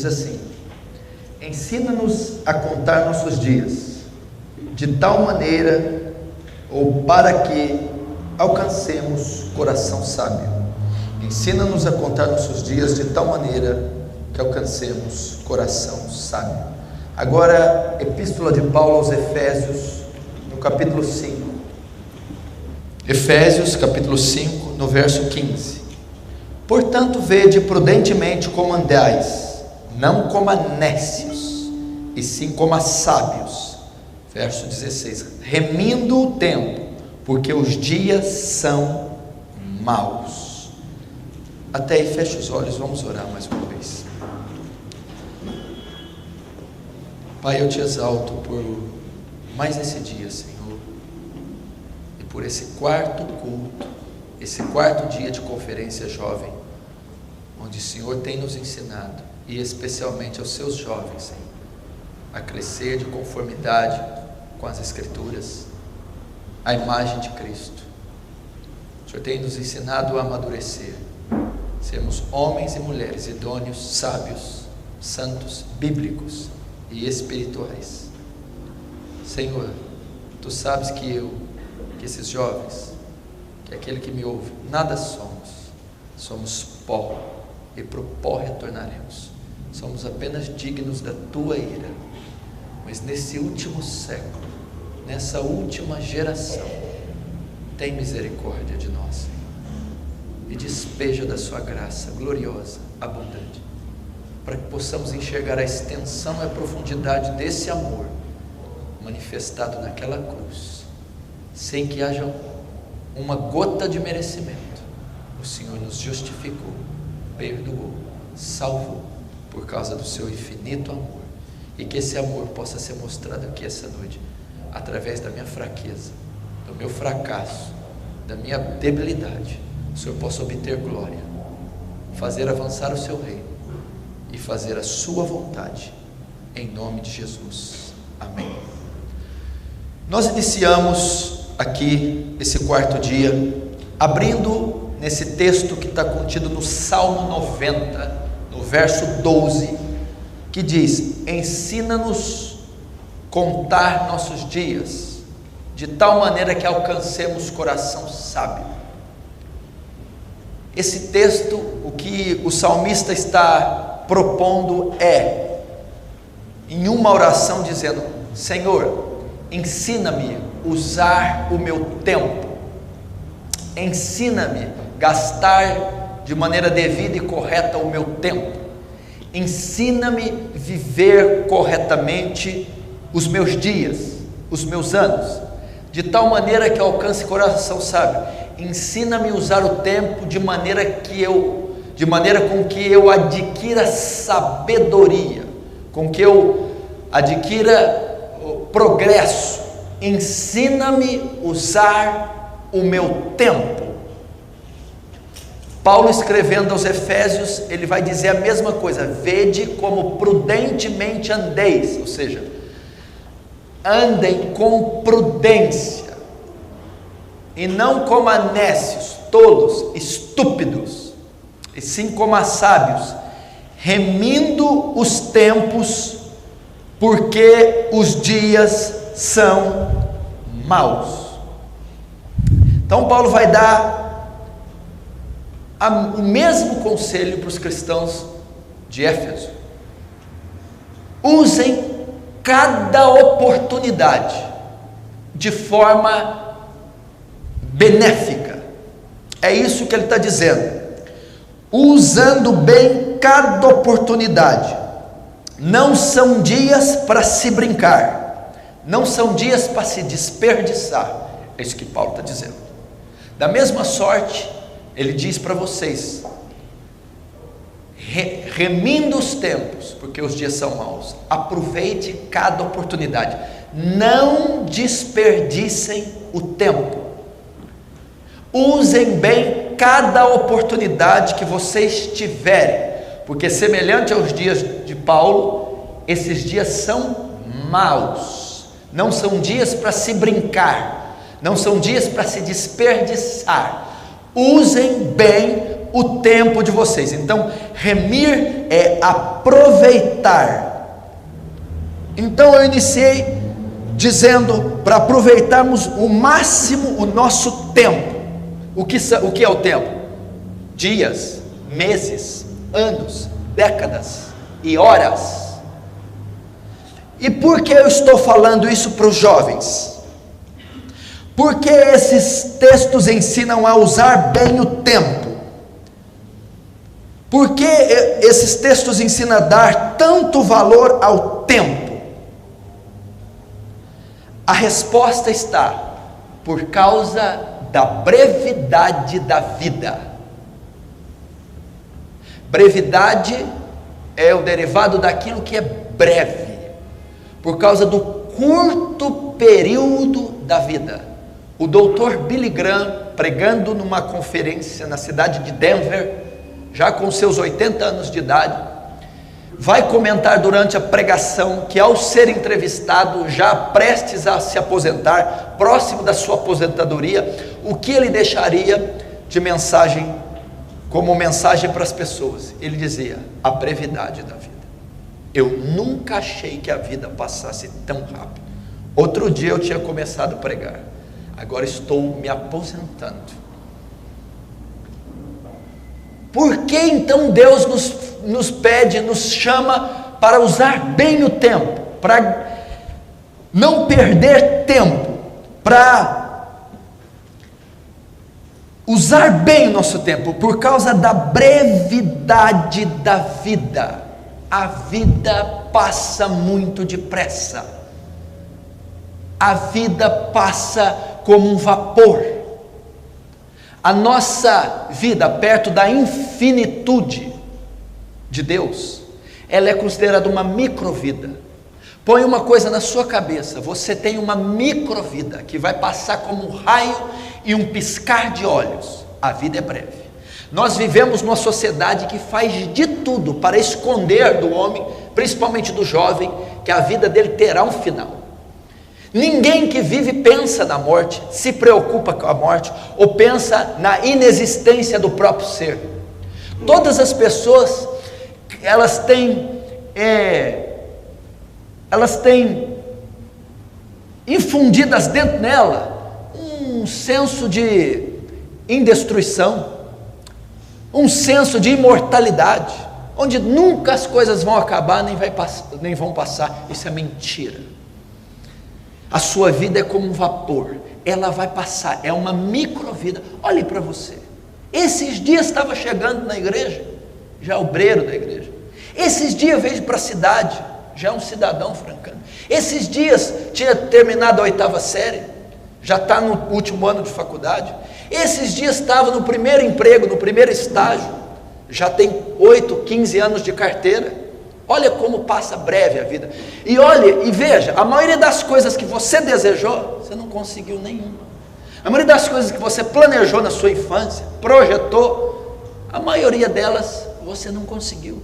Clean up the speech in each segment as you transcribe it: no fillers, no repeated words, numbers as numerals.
diz assim: ensina-nos a contar nossos dias, de tal maneira, ou para que alcancemos coração sábio. Ensina-nos a contar nossos dias de tal maneira que alcancemos coração sábio. Agora, Epístola de Paulo aos Efésios, no capítulo 5. Efésios, capítulo 5, no verso 15. Portanto, vede prudentemente como andais, não como a nécios, e sim como a sábios. Verso 16. Remindo o tempo, porque os dias são maus. Até aí, feche os olhos, vamos orar mais uma vez. Pai, eu te exalto por mais esse dia, Senhor, e por esse quarto culto, esse quarto dia de conferência jovem, onde o Senhor tem nos ensinado, e especialmente aos seus jovens, Senhor, a crescer de conformidade com as Escrituras, a imagem de Cristo. O Senhor tem nos ensinado a amadurecer, sermos homens e mulheres idôneos, sábios, santos, bíblicos e espirituais. Senhor, Tu sabes que esses jovens, que aquele que me ouve, nada somos pó, e para o pó retornaremos. Somos apenas dignos da Tua ira, mas nesse último século, nessa última geração, tem misericórdia de nós, Senhor, e despeja da Sua graça gloriosa, abundante, para que possamos enxergar a extensão e a profundidade desse amor manifestado naquela cruz, sem que haja uma gota de merecimento. O Senhor nos justificou, perdoou, salvou, por causa do seu infinito amor, e que esse amor possa ser mostrado aqui essa noite, através da minha fraqueza, do meu fracasso, da minha debilidade. O Senhor possa obter glória, fazer avançar o seu reino e fazer a sua vontade, em nome de Jesus, amém. Nós iniciamos aqui esse quarto dia, abrindo nesse texto que está contido no Salmo 90, no verso 12, que diz: ensina-nos contar nossos dias, de tal maneira que alcancemos coração sábio. Esse texto, o que o salmista está propondo é, em uma oração, dizendo: Senhor, ensina-me a usar o meu tempo, ensina-me a gastar de maneira devida e correta o meu tempo, ensina-me a viver corretamente os meus dias, os meus anos, de tal maneira que alcance coração sábio. Ensina-me a usar o tempo de maneira com que eu adquira sabedoria, com que eu adquira progresso. Ensina-me a usar o meu tempo. Paulo, escrevendo aos Efésios, ele vai dizer a mesma coisa: vede como prudentemente andeis, ou seja, andem com prudência, e não como a nécios, tolos, estúpidos, e sim como a sábios, remindo os tempos, porque os dias são maus. Então Paulo vai dar o mesmo conselho para os cristãos de Éfeso: usem cada oportunidade de forma benéfica. É isso que ele está dizendo, usando bem cada oportunidade. Não são dias para se brincar, não são dias para se desperdiçar. É isso que Paulo está dizendo. Da mesma sorte, ele diz para vocês: remindo os tempos, porque os dias são maus. Aproveite cada oportunidade, não desperdicem o tempo. Usem bem cada oportunidade que vocês tiverem, porque semelhante aos dias de Paulo, esses dias são maus. Não são dias para se brincar, não são dias para se desperdiçar. Usem bem o tempo de vocês. Então, remir é aproveitar. Então eu iniciei dizendo para aproveitarmos o máximo o nosso tempo. O que é o tempo? Dias, meses, anos, décadas e horas. E por que eu estou falando isso para os jovens? Porque esses textos ensinam a usar bem o tempo. Por que esses textos ensinam a dar tanto valor ao tempo? A resposta está por causa da brevidade da vida. Brevidade é o derivado daquilo que é breve, por causa do curto período da vida. O Dr. Billy Graham, pregando numa conferência na cidade de Denver, já com seus 80 anos de idade, vai comentar durante a pregação que, ao ser entrevistado, já prestes a se aposentar, próximo da sua aposentadoria, o que ele deixaria de mensagem, como mensagem para as pessoas. Ele dizia: a brevidade da vida. Eu nunca achei que a vida passasse tão rápido. Outro dia eu tinha começado a pregar, agora estou me aposentando. Por que então Deus nos pede, nos chama para usar bem o tempo, para não perder tempo, para usar bem o nosso tempo? Por causa da brevidade da vida. A vida passa muito depressa. A vida passa como um vapor. A nossa vida, perto da infinitude de Deus, ela é considerada uma microvida. Põe uma coisa na sua cabeça: você tem uma microvida que vai passar como um raio e um piscar de olhos. A vida é breve. Nós vivemos numa sociedade que faz de tudo para esconder do homem, principalmente do jovem, que a vida dele terá um final. Ninguém que vive pensa na morte, se preocupa com a morte, ou pensa na inexistência do próprio ser. Todas as pessoas, elas têm infundidas dentro nela um senso de indestruição, um senso de imortalidade, onde nunca as coisas vão acabar, nem vão passar. Isso é mentira. A sua vida é como um vapor, ela vai passar, é uma microvida. Olhe para você. Esses dias estava chegando na igreja, já é obreiro da igreja. Esses dias veio para a cidade, já é um cidadão francano. Esses dias tinha terminado a 8ª série, já está no último ano de faculdade. Esses dias estava no primeiro emprego, no primeiro estágio, já tem 8, 15 anos de carteira. Olha como passa breve a vida. E olha e veja, a maioria das coisas que você desejou, você não conseguiu nenhuma. A maioria das coisas que você planejou na sua infância, projetou, a maioria delas você não conseguiu.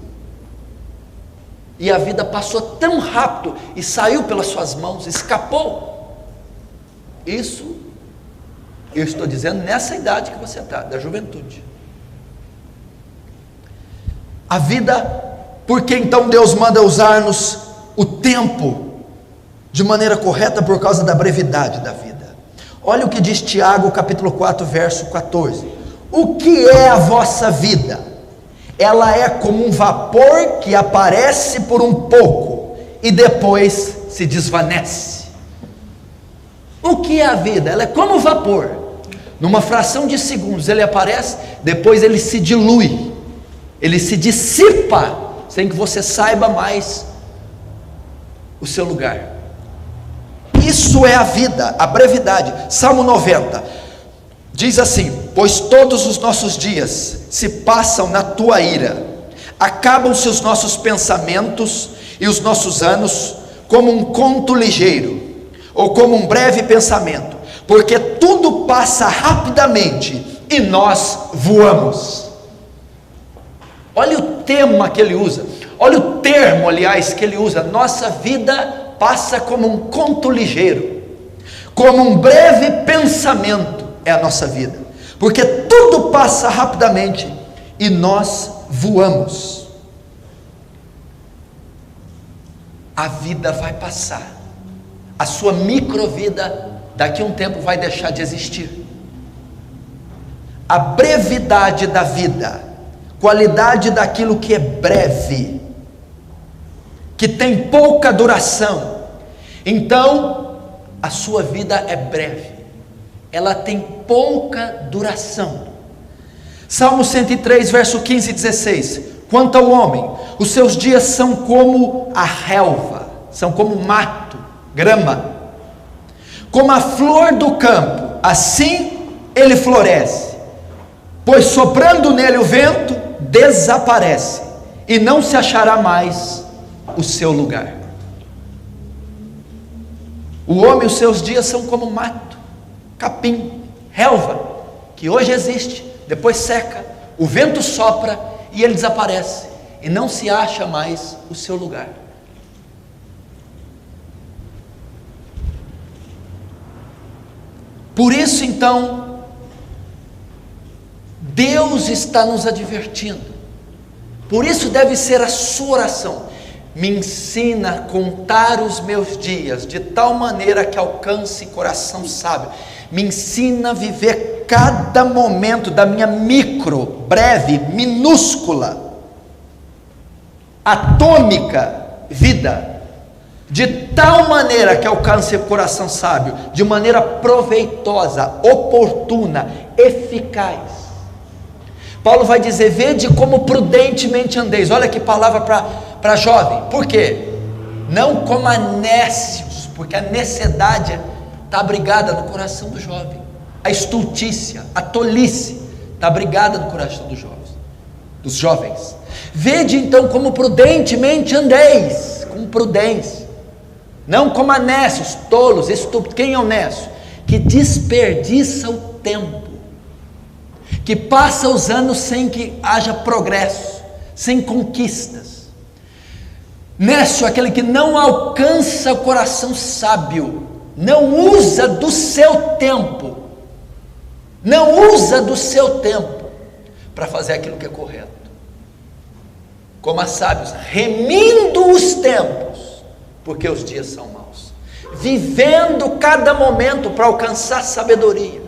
E a vida passou tão rápido e saiu pelas suas mãos, escapou. Isso, eu estou dizendo nessa idade que você está, da juventude. A vida... Por que então Deus manda usar-nos o tempo de maneira correta? Por causa da brevidade da vida. Olha o que diz Tiago capítulo 4 verso 14. O que é a vossa vida? Ela é como um vapor que aparece por um pouco e depois se desvanece. O que é a vida? Ela é como um vapor. Numa fração de segundos ele aparece, depois ele se dilui, ele se dissipa, sem que você saiba mais o seu lugar. Isso é a vida, a brevidade. Salmo 90 diz assim: pois todos os nossos dias se passam na tua ira, acabam-se os nossos pensamentos e os nossos anos como um conto ligeiro, ou como um breve pensamento, porque tudo passa rapidamente e nós voamos. Olha o tema que ele usa, olha o termo, aliás, que ele usa: nossa vida passa como um conto ligeiro, como um breve pensamento é a nossa vida, porque tudo passa rapidamente e nós voamos. A vida vai passar, a sua microvida daqui a um tempo vai deixar de existir. A brevidade da vida, qualidade daquilo que é breve, que tem pouca duração. Então, a sua vida é breve, ela tem pouca duração. Salmo 103, verso 15 e 16: quanto ao homem, os seus dias são como a relva, são como mato, grama, como a flor do campo, assim ele floresce, pois soprando nele o vento, desaparece, e não se achará mais o seu lugar. O homem, os seus dias são como mato, capim, relva, que hoje existe, depois seca, o vento sopra e ele desaparece, e não se acha mais o seu lugar. Por isso então, Deus está nos advertindo. Por isso deve ser a sua oração: me ensina a contar os meus dias de tal maneira que alcance coração sábio. Me ensina a viver cada momento da minha micro, breve, minúscula, atômica vida, de tal maneira que alcance o coração sábio, de maneira proveitosa, oportuna, eficaz. Paulo vai dizer: vede como prudentemente andeis. Olha que palavra para jovem. Por quê? Não como a nécios, porque a necessidade está abrigada no coração do jovem. A estultícia, a tolice está abrigada no coração dos jovens. Vede então como prudentemente andeis, com prudência, não como a nécios, tolos, estúpidos. Quem é o nécio? Que desperdiça o tempo, que passa os anos sem que haja progresso, sem conquistas. Nécio é aquele que não alcança o coração sábio, não usa do seu tempo, para fazer aquilo que é correto. Como a sábios, remindo os tempos, porque os dias são maus, vivendo cada momento para alcançar sabedoria,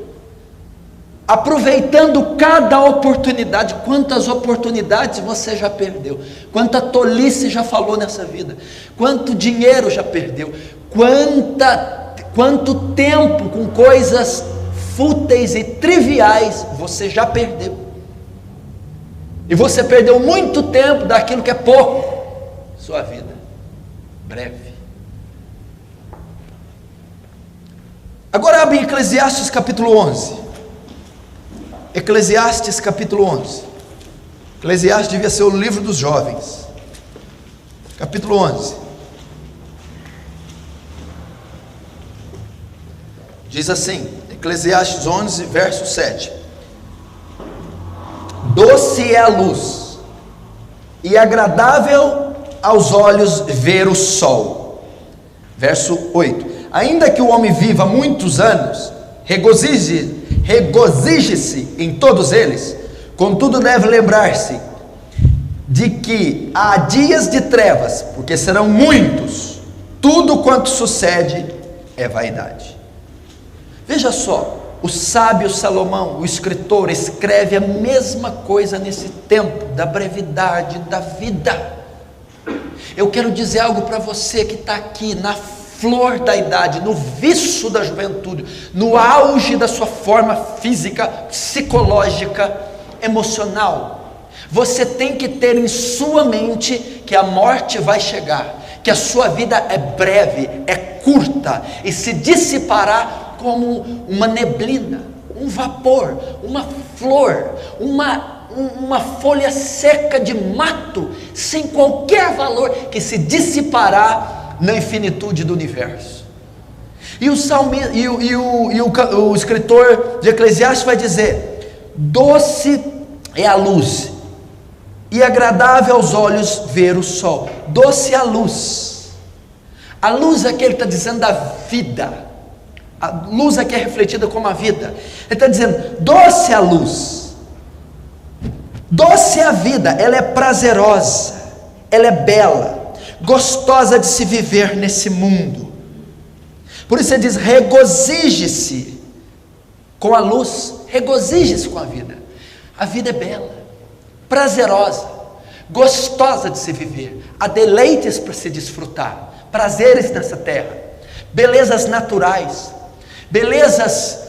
aproveitando cada oportunidade. Quantas oportunidades você já perdeu, quanta tolice já falou nessa vida, quanto dinheiro já perdeu, quanto tempo com coisas fúteis e triviais você já perdeu, e você perdeu muito tempo daquilo que é pouco. Sua vida breve. Agora abre Eclesiastes capítulo 11. Eclesiastes capítulo 11. Eclesiastes devia ser o livro dos jovens. Capítulo 11. Diz assim, Eclesiastes 11, verso 7: doce é a luz, e agradável aos olhos ver o sol. Verso 8: ainda que o homem viva muitos anos, regozije-se em todos eles, contudo deve lembrar-se de que há dias de trevas, porque serão muitos. Tudo quanto sucede é vaidade. Veja só, o sábio Salomão, o escritor, escreve a mesma coisa nesse tempo da brevidade da vida. Eu quero dizer algo para você que está aqui na flor da idade, no viço da juventude, no auge da sua forma física, psicológica, emocional. Você tem que ter em sua mente que a morte vai chegar, que a sua vida é breve, é curta e se dissipará como uma neblina, um vapor, uma flor, uma folha seca de mato, sem qualquer valor, que se dissipará na infinitude do universo. E o escritor de Eclesiastes vai dizer: doce é a luz, e agradável aos olhos ver o sol. Doce é a luz. A luz aqui ele está dizendo da vida. A luz aqui é refletida como a vida. Ele está dizendo: doce é a luz. Doce é a vida, ela é prazerosa, ela é bela, gostosa de se viver nesse mundo. Por isso ele diz: regozije-se com a luz, regozije-se com a vida. A vida é bela, prazerosa, gostosa de se viver. Há deleites para se desfrutar, prazeres nessa terra, belezas naturais, belezas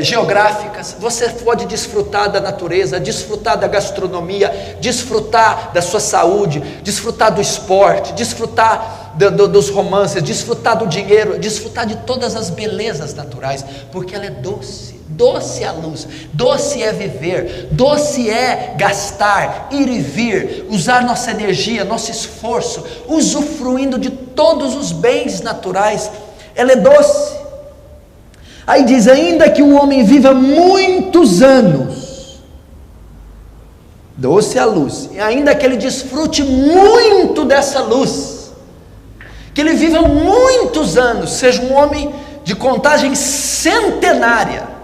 geográficas. Você pode desfrutar da natureza, desfrutar da gastronomia, desfrutar da sua saúde, desfrutar do esporte, desfrutar dos romances, desfrutar do dinheiro, desfrutar de todas as belezas naturais, porque ela é doce. Doce é a luz, doce é viver, doce é gastar, ir e vir, usar nossa energia, nosso esforço, usufruindo de todos os bens naturais. Ela é doce. Aí diz: ainda que o homem viva muitos anos, doce é a luz, e ainda que ele desfrute muito dessa luz, que ele viva muitos anos, seja um homem de contagem centenária,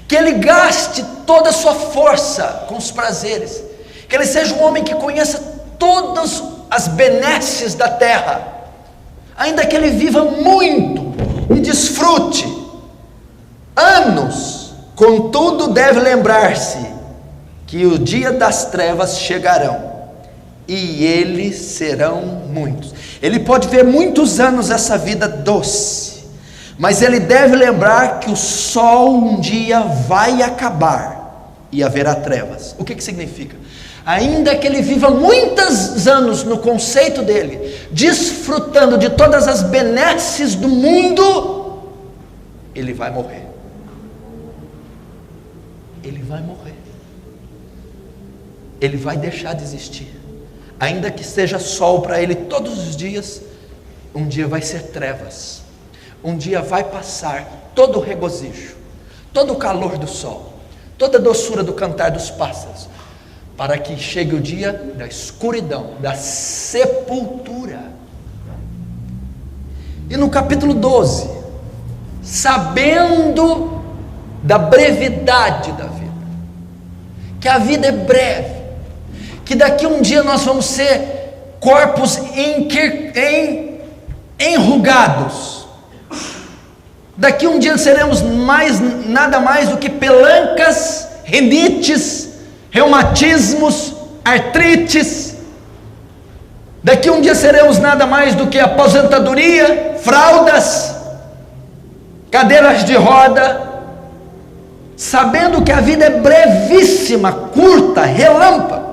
que ele gaste toda a sua força com os prazeres, que ele seja um homem que conheça todas as benesses da terra, ainda que ele viva muito e desfrute anos, contudo deve lembrar-se que o dia das trevas chegarão, e eles serão muitos. Ele pode ver muitos anos essa vida doce, mas ele deve lembrar que o sol um dia vai acabar e haverá trevas. O que significa? Ainda que ele viva muitos anos no conceito dele, desfrutando de todas as benesses do mundo, ele vai morrer. Ele vai morrer. Ele vai deixar de existir. Ainda que seja sol para ele todos os dias, um dia vai ser trevas. Um dia vai passar todo o regozijo, todo o calor do sol, toda a doçura do cantar dos pássaros, para que chegue o dia da escuridão, da sepultura. E no capítulo 12, sabendo da brevidade da vida, que a vida é breve, que daqui um dia nós vamos ser corpos enrugados, daqui um dia seremos nada mais do que pelancas, rinites, reumatismos, artrites. Daqui um dia seremos nada mais do que aposentadoria, fraldas, cadeiras de roda. Sabendo que a vida é brevíssima, curta, relâmpago,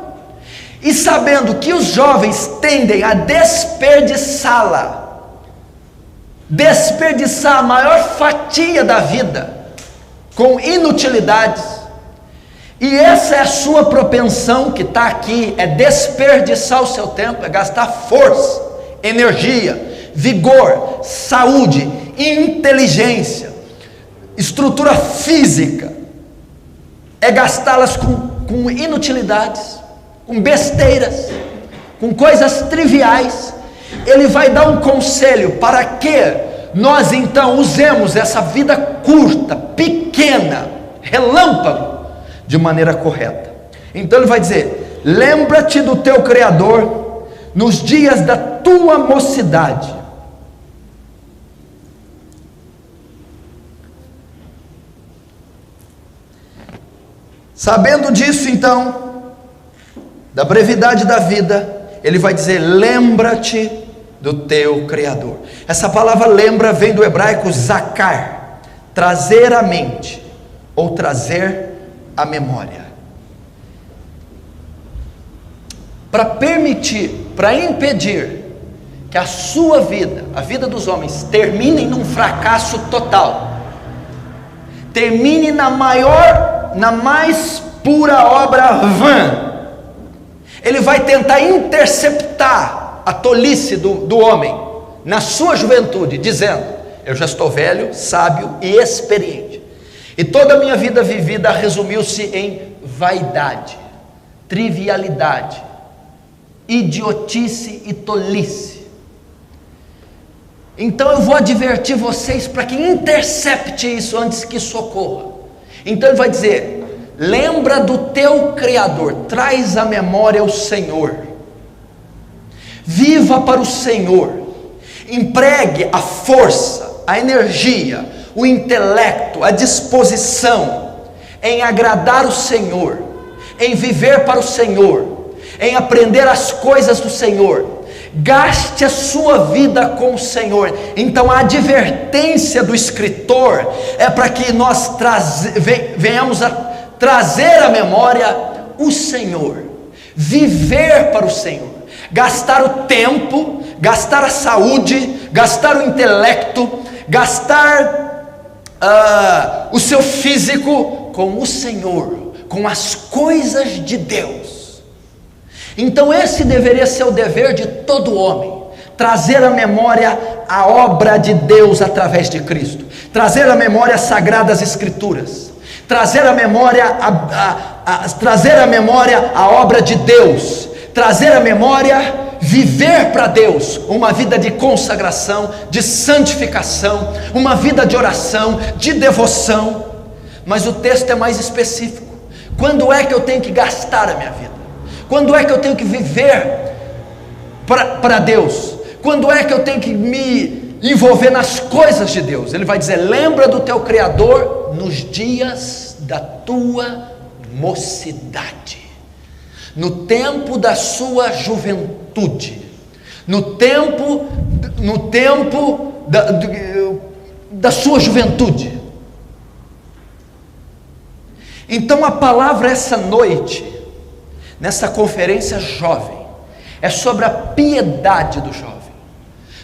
e sabendo que os jovens tendem a desperdiçá-la, desperdiçar a maior fatia da vida com inutilidades, e essa é a sua propensão que está aqui, é desperdiçar o seu tempo, é gastar força, energia, vigor, saúde, inteligência, estrutura física, é gastá-las com inutilidades, com besteiras, com coisas triviais. Ele vai dar um conselho para que nós então usemos essa vida curta, pequena, relâmpago, de maneira correta. Então ele vai dizer: lembra-te do teu Criador nos dias da tua mocidade. Sabendo disso, então, da brevidade da vida, ele vai dizer: lembra-te do teu Criador. Essa palavra lembra vem do hebraico zakar, trazer à mente, ou trazer à memória. Para permitir, para impedir que a sua vida, a vida dos homens, termine num fracasso total, termine na mais pura obra vã. Ele vai tentar interceptar a tolice do homem na sua juventude, dizendo: eu já estou velho, sábio e experiente, e toda a minha vida vivida resumiu-se em vaidade, trivialidade, idiotice e tolice. Então eu vou advertir vocês para que intercepte isso antes que isso ocorra. Então ele vai dizer: lembra do teu Criador, traz à memória o Senhor, viva para o Senhor, empregue a força, a energia, o intelecto, a disposição em agradar o Senhor, em viver para o Senhor, em aprender as coisas do Senhor. Gaste a sua vida com o Senhor. Então a advertência do escritor é para que nós venhamos a trazer à memória o Senhor, viver para o Senhor, gastar o tempo, gastar a saúde, gastar o intelecto, gastar o seu físico com o Senhor, com as coisas de Deus. Então esse deveria ser o dever de todo homem, trazer à memória a obra de Deus através de Cristo, trazer à memória as Sagradas Escrituras, trazer à memória a obra de Deus, trazer à memória viver para Deus, uma vida de consagração, de santificação, uma vida de oração, de devoção. Mas o texto é mais específico. Quando é que eu tenho que gastar a minha vida? Quando é que eu tenho que viver para Deus? Quando é que eu tenho que me envolver nas coisas de Deus? Ele vai dizer: lembra do teu Criador nos dias da tua mocidade, no tempo da sua juventude, no tempo da sua juventude. Então a palavra essa noite, nessa conferência jovem, é sobre a piedade do jovem,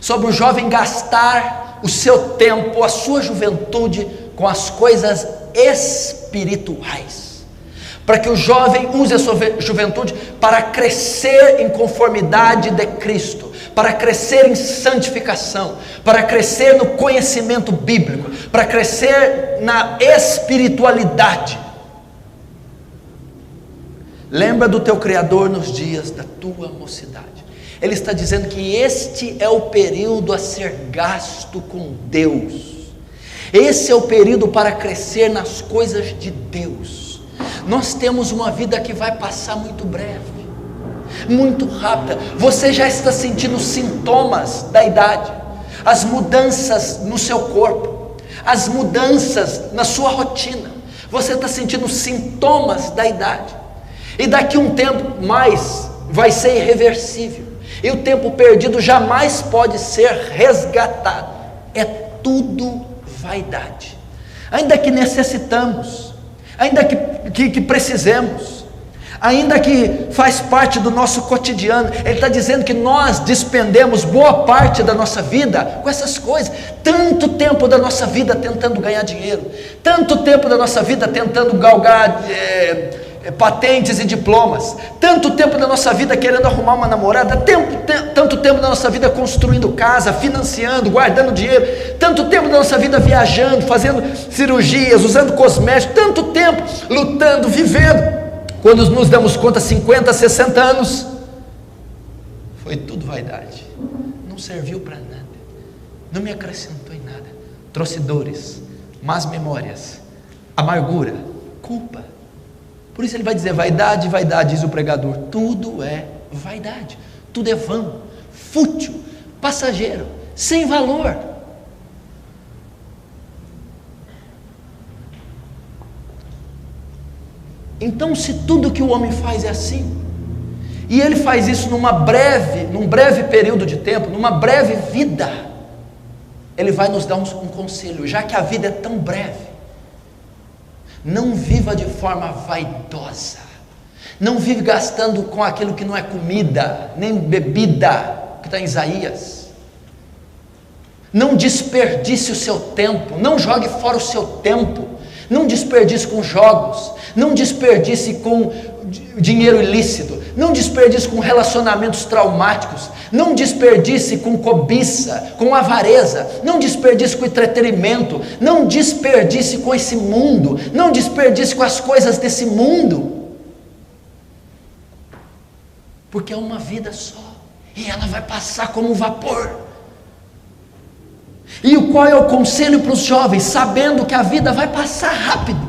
sobre o jovem gastar o seu tempo, a sua juventude com as coisas espirituais, para que o jovem use a sua juventude para crescer em conformidade de Cristo, para crescer em santificação, para crescer no conhecimento bíblico, para crescer na espiritualidade. Lembra do teu Criador nos dias da tua mocidade. Ele está dizendo que este é o período a ser gasto com Deus. Esse é o período para crescer nas coisas de Deus. Nós temos uma vida que vai passar muito breve, muito rápida. Você já está sentindo os sintomas da idade, as mudanças no seu corpo, as mudanças na sua rotina. Você está sentindo os sintomas da idade. E daqui um tempo mais vai ser irreversível, e o tempo perdido jamais pode ser resgatado. É tudo vaidade. Ainda que necessitamos, ainda que precisemos, ainda que faz parte do nosso cotidiano, ele está dizendo que nós despendemos boa parte da nossa vida com essas coisas. Tanto tempo da nossa vida tentando ganhar dinheiro, tanto tempo da nossa vida tentando galgar patentes e diplomas, tanto tempo da nossa vida querendo arrumar uma namorada, tanto tempo da nossa vida construindo casa, financiando, guardando dinheiro, tanto tempo da nossa vida viajando, fazendo cirurgias, usando cosméticos, tanto tempo lutando, vivendo. Quando nos damos conta, 50, 60 anos, foi tudo vaidade, não serviu para nada, não me acrescentou em nada, trouxe dores, más memórias, amargura, culpa. Por isso ele vai dizer: vaidade, vaidade, diz o pregador, tudo é vaidade, tudo é vão, fútil, passageiro, sem valor. Então, se tudo que o homem faz é assim, e ele faz isso num breve período de tempo, numa breve vida, ele vai nos dar um conselho: já que a vida é tão breve, não viva de forma vaidosa, não vive gastando com aquilo que não é comida, nem bebida, que está em Isaías. Não desperdice o seu tempo, não jogue fora o seu tempo, não desperdice com jogos, não desperdice com dinheiro ilícito, não desperdice com relacionamentos traumáticos, não desperdice com cobiça, com avareza, não desperdice com entretenimento, não desperdice com esse mundo, não desperdice com as coisas desse mundo, porque é uma vida só, e ela vai passar como vapor. E qual é o conselho para os jovens? Sabendo que a vida vai passar rápido,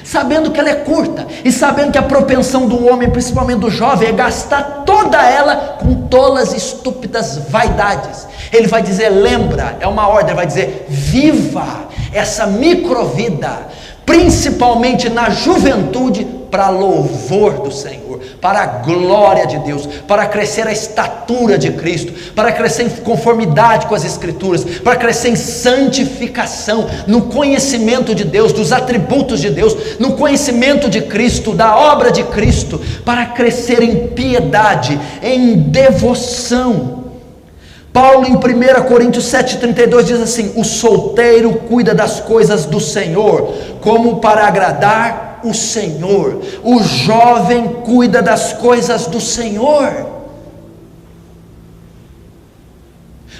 sabendo que ela é curta, e sabendo que a propensão do homem, principalmente do jovem, é gastar toda ela com tolas e estúpidas vaidades. Ele vai dizer, lembra, é uma ordem, ele vai dizer, viva essa microvida, principalmente na juventude, para louvor do Senhor, para a glória de Deus, para crescer a estatura de Cristo, para crescer em conformidade com as Escrituras, para crescer em santificação, no conhecimento de Deus, dos atributos de Deus, no conhecimento de Cristo, da obra de Cristo, para crescer em piedade, em devoção. Paulo em 1 Coríntios 7,32 diz assim: o solteiro cuida das coisas do Senhor, como para agradar o Senhor. O jovem cuida das coisas do Senhor.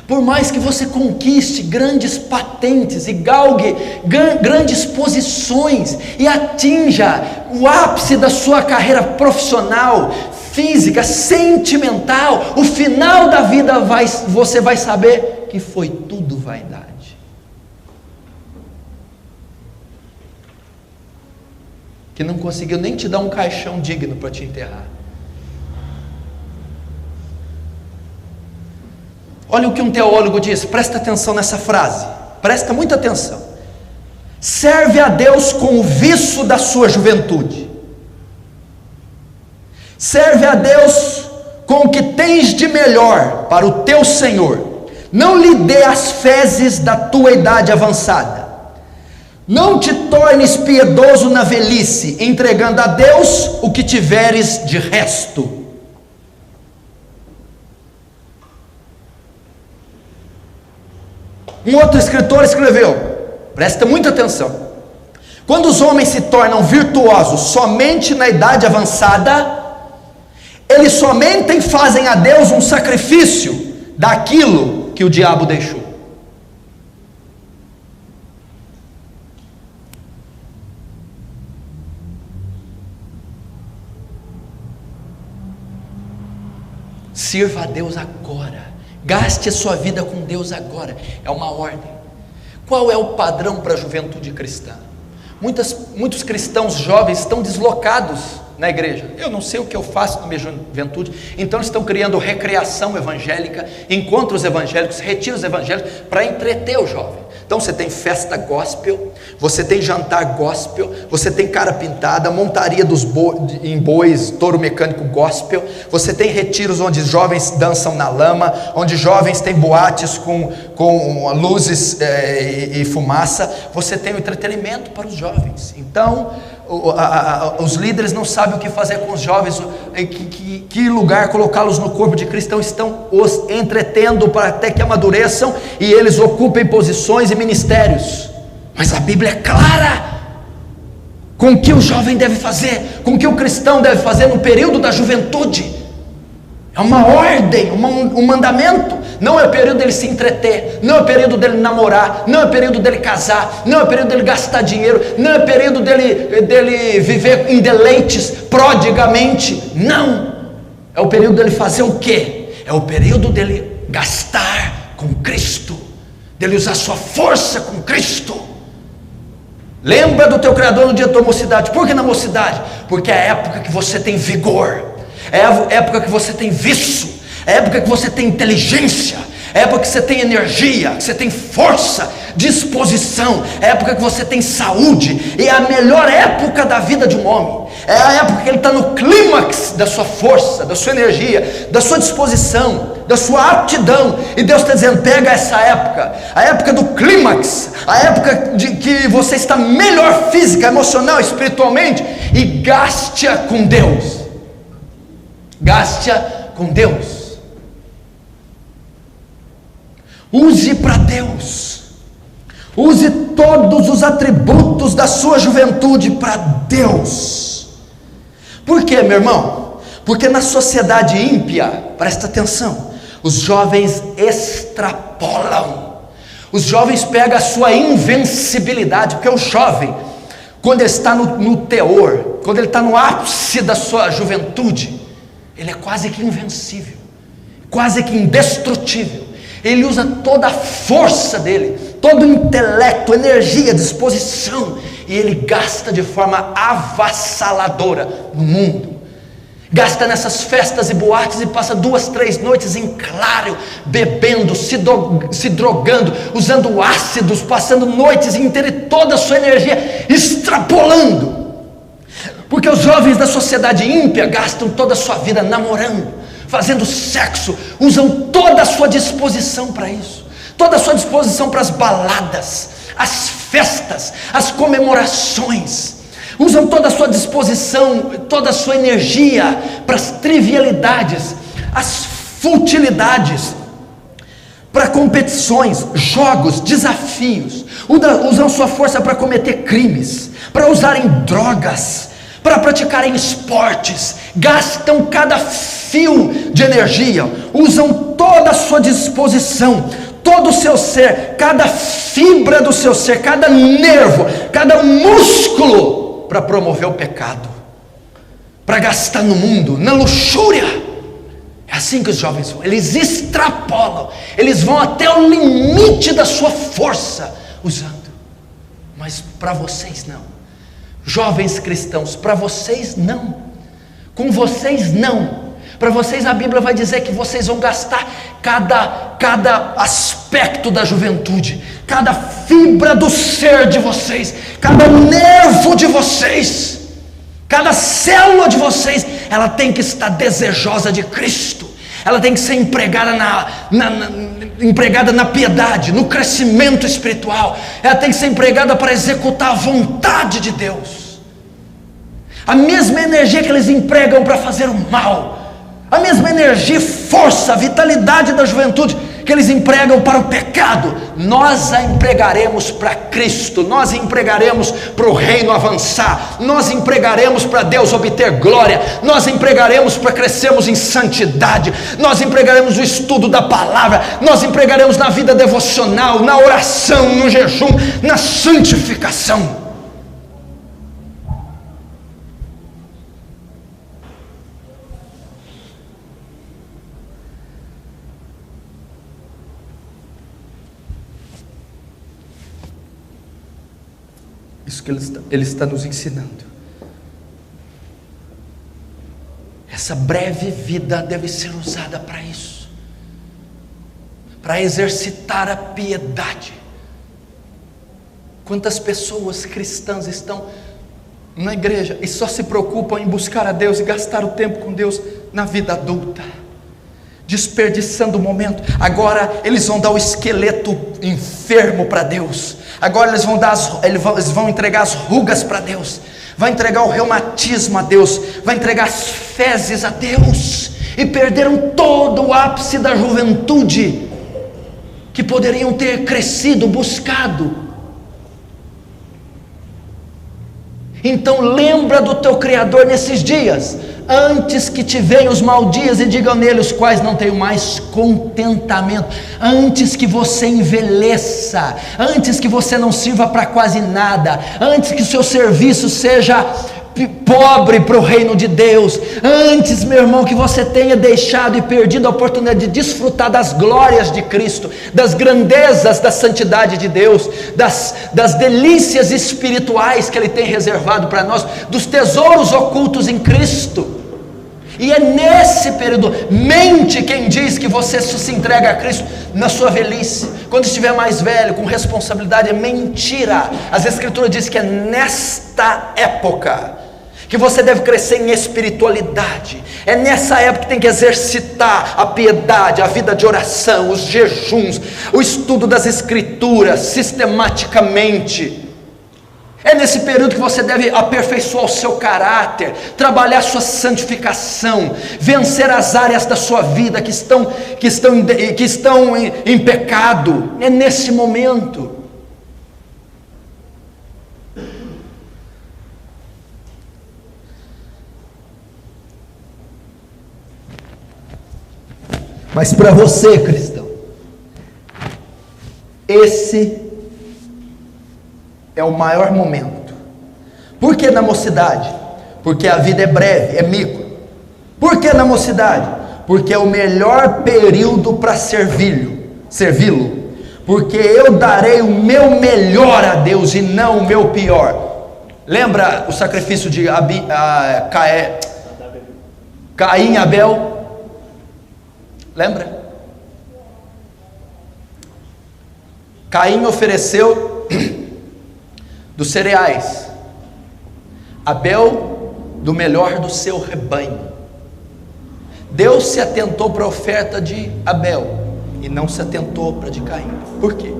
Por mais que você conquiste grandes patentes e galgue grandes posições e atinja o ápice da sua carreira profissional, física, sentimental, o final da vida você vai saber que foi tudo vaidade. Que não conseguiu nem te dar um caixão digno para te enterrar. Olha o que um teólogo diz, presta atenção nessa frase, presta muita atenção. Serve a Deus com o viço da sua juventude. Serve a Deus com o que tens de melhor para o teu Senhor. Não lhe dê as fezes da tua idade avançada. Não te tornes piedoso na velhice, entregando a Deus o que tiveres de resto. Um outro escritor escreveu, presta muita atenção: quando os homens se tornam virtuosos somente na idade avançada, eles somente fazem a Deus um sacrifício daquilo que o diabo deixou. Sirva a Deus agora. Gaste a sua vida com Deus agora. É uma ordem. Qual é o padrão para a juventude cristã? Muitos cristãos jovens estão deslocados na igreja. Eu não sei o que eu faço na minha juventude. Então estão criando recreação evangélica, encontros evangélicos, retiros evangélicos, para entreter o jovem. Então você tem festa gospel, você tem jantar gospel, você tem cara pintada, montaria em bois, touro mecânico gospel, você tem retiros onde jovens dançam na lama, onde jovens têm boates com luzes e fumaça. Você tem o entretenimento para os jovens. Então os líderes não sabem o que fazer com os jovens, em que lugar colocá-los no corpo de Cristo. Então estão os entretendo para até que amadureçam e eles ocupem posições e ministérios. Mas a Bíblia é clara com o que o jovem deve fazer, com o que o cristão deve fazer no período da juventude. É uma ordem, um mandamento. Não é o período dele se entreter, não é o período dele namorar, não é o período dele casar, não é o período dele gastar dinheiro, não é o período dele viver em deleites prodigamente. Não, é o período dele fazer o quê? É o período dele gastar com Cristo, dele usar sua força com Cristo. Lembra do teu Criador no dia da tua mocidade. Por que na mocidade? Porque é a época que você tem vigor, é a época que você tem vício, é a época que você tem inteligência, é a época que você tem energia, que você tem força, disposição, é a época que você tem saúde. É a melhor época da vida de um homem. É a época que ele está no clímax da sua força, da sua energia, da sua disposição, da sua aptidão. E Deus está dizendo: pega essa época, a época do clímax, a época de que você está melhor física, emocional, espiritualmente, e gaste-a com Deus. Gaste-a com Deus. Use para Deus. Use todos os atributos da sua juventude para Deus. Por quê, meu irmão? Porque na sociedade ímpia, presta atenção, os jovens extrapolam. Os jovens pegam a sua invencibilidade, porque o jovem, quando ele está no teor, quando ele está no ápice da sua juventude, ele é quase que invencível, quase que indestrutível. Ele usa toda a força dele, todo intelecto, energia, disposição, e ele gasta de forma avassaladora no mundo. Gasta nessas festas e boates e passa 2, 3 noites em claro, bebendo, se drogando, usando ácidos, passando noites inteiras e toda a sua energia extrapolando. Porque os jovens da sociedade ímpia gastam toda a sua vida namorando, fazendo sexo, usam toda a sua disposição para isso, toda a sua disposição para as baladas, as festas, as comemorações. Usam toda a sua disposição, toda a sua energia para as trivialidades, as futilidades, para competições, jogos, desafios. Usam sua força para cometer crimes, para usarem drogas, para praticarem esportes. Gastam cada fio de energia, usam toda a sua disposição, todo o seu ser, cada fibra do seu ser, cada nervo, cada músculo, para promover o pecado, para gastar no mundo, na luxúria. É assim que os jovens vão, eles extrapolam, eles vão até o limite da sua força, usando. Mas para vocês não, jovens cristãos, para vocês não, com vocês não. Para vocês a Bíblia vai dizer que vocês vão gastar cada aspecto da juventude, cada fibra do ser de vocês, cada nervo de vocês, cada célula de vocês, ela tem que estar desejosa de Cristo, ela tem que ser empregada na piedade, no crescimento espiritual, ela tem que ser empregada para executar a vontade de Deus. A mesma energia que eles empregam para fazer o mal, a mesma energia, força, vitalidade da juventude que eles empregam para o pecado, nós a empregaremos para Cristo, nós empregaremos para o reino avançar, nós empregaremos para Deus obter glória, nós empregaremos para crescermos em santidade, nós empregaremos o estudo da palavra, nós empregaremos na vida devocional, na oração, no jejum, na santificação. Isso que ele está nos ensinando. Essa breve vida deve ser usada para isso, para exercitar a piedade. Quantas pessoas cristãs estão na igreja e só se preocupam em buscar a Deus e gastar o tempo com Deus na vida adulta, desperdiçando o momento. Agora eles vão dar o esqueleto enfermo para Deus, agora eles vão entregar as rugas para Deus, vai entregar o reumatismo a Deus, vai entregar as fezes a Deus, e perderam todo o ápice da juventude, que poderiam ter crescido, buscado. Então lembra do teu Criador nesses dias, antes que te venham os maus dias e digam nele os quais não tenho mais contentamento, antes que você envelheça, antes que você não sirva para quase nada, antes que o seu serviço seja pobre para o reino de Deus, antes, meu irmão, que você tenha deixado e perdido a oportunidade de desfrutar das glórias de Cristo, das grandezas da santidade de Deus, das delícias espirituais que Ele tem reservado para nós, dos tesouros ocultos em Cristo. E é nesse período, mente quem diz que você se entrega a Cristo na sua velhice, quando estiver mais velho, com responsabilidade. É mentira. As Escrituras dizem que é nesta época que você deve crescer em espiritualidade, é nessa época que tem que exercitar a piedade, a vida de oração, os jejuns, o estudo das Escrituras sistematicamente. É nesse período que você deve aperfeiçoar o seu caráter, trabalhar a sua santificação, vencer as áreas da sua vida que estão em pecado. É nesse momento. Mas para você, cristão, esse é o maior momento. Por que na mocidade? Porque a vida é breve, é micro. Por que na mocidade? Porque é o melhor período para servi-lo. porque eu darei o meu melhor a Deus e não o meu pior. Lembra o sacrifício de Caim e Abel? Lembra? Caim ofereceu dos cereais, Abel do melhor do seu rebanho. Deus se atentou para a oferta de Abel e não se atentou para a de Caim. Por quê?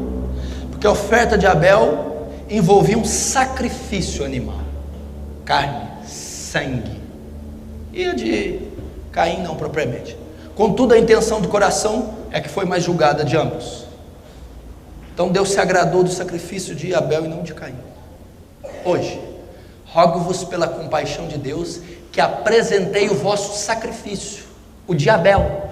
Porque a oferta de Abel envolvia um sacrifício animal, carne, sangue, e a de Caim não propriamente. Contudo, a intenção do coração é que foi mais julgada de ambos. Então Deus se agradou do sacrifício de Abel e não de Caim. Hoje, rogo-vos pela compaixão de Deus que apresentei o vosso sacrifício, o de Abel.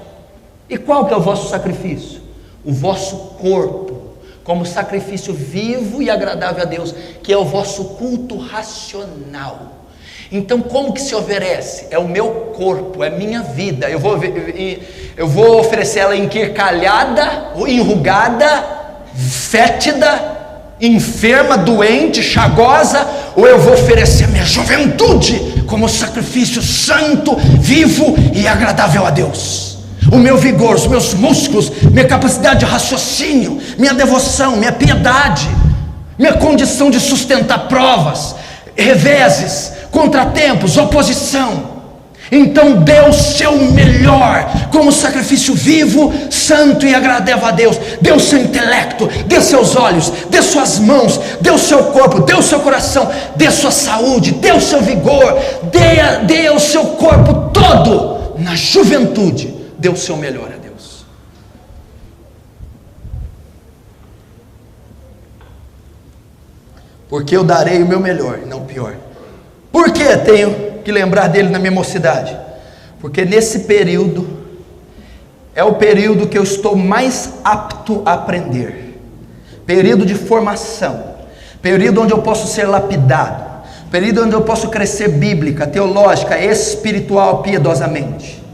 E qual que é o vosso sacrifício? O vosso corpo, como sacrifício vivo e agradável a Deus, que é o vosso culto racional. Então como que se oferece? É o meu corpo, é minha vida. Eu vou oferecer ela enquircalhada, enrugada, fétida, enferma, doente, chagosa, ou eu vou oferecer a minha juventude como sacrifício santo, vivo e agradável a Deus? O meu vigor, os meus músculos, minha capacidade de raciocínio, minha devoção, minha piedade, minha condição de sustentar provas, reveses, contratempos, oposição. Então dê o seu melhor como sacrifício vivo, santo e agradável a Deus. Dê o seu intelecto, dê seus olhos, dê suas mãos, dê o seu corpo, dê o seu coração, dê sua saúde, dê o seu vigor, dê o seu corpo todo na juventude. Dê o seu melhor a Deus. Porque eu darei o meu melhor, não o pior. Por que tenho que lembrar dele na minha mocidade? Porque nesse período é o período que eu estou mais apto a aprender. Período de formação, período onde eu posso ser lapidado, período onde eu posso crescer bíblica, teológica, espiritual, piedosamente.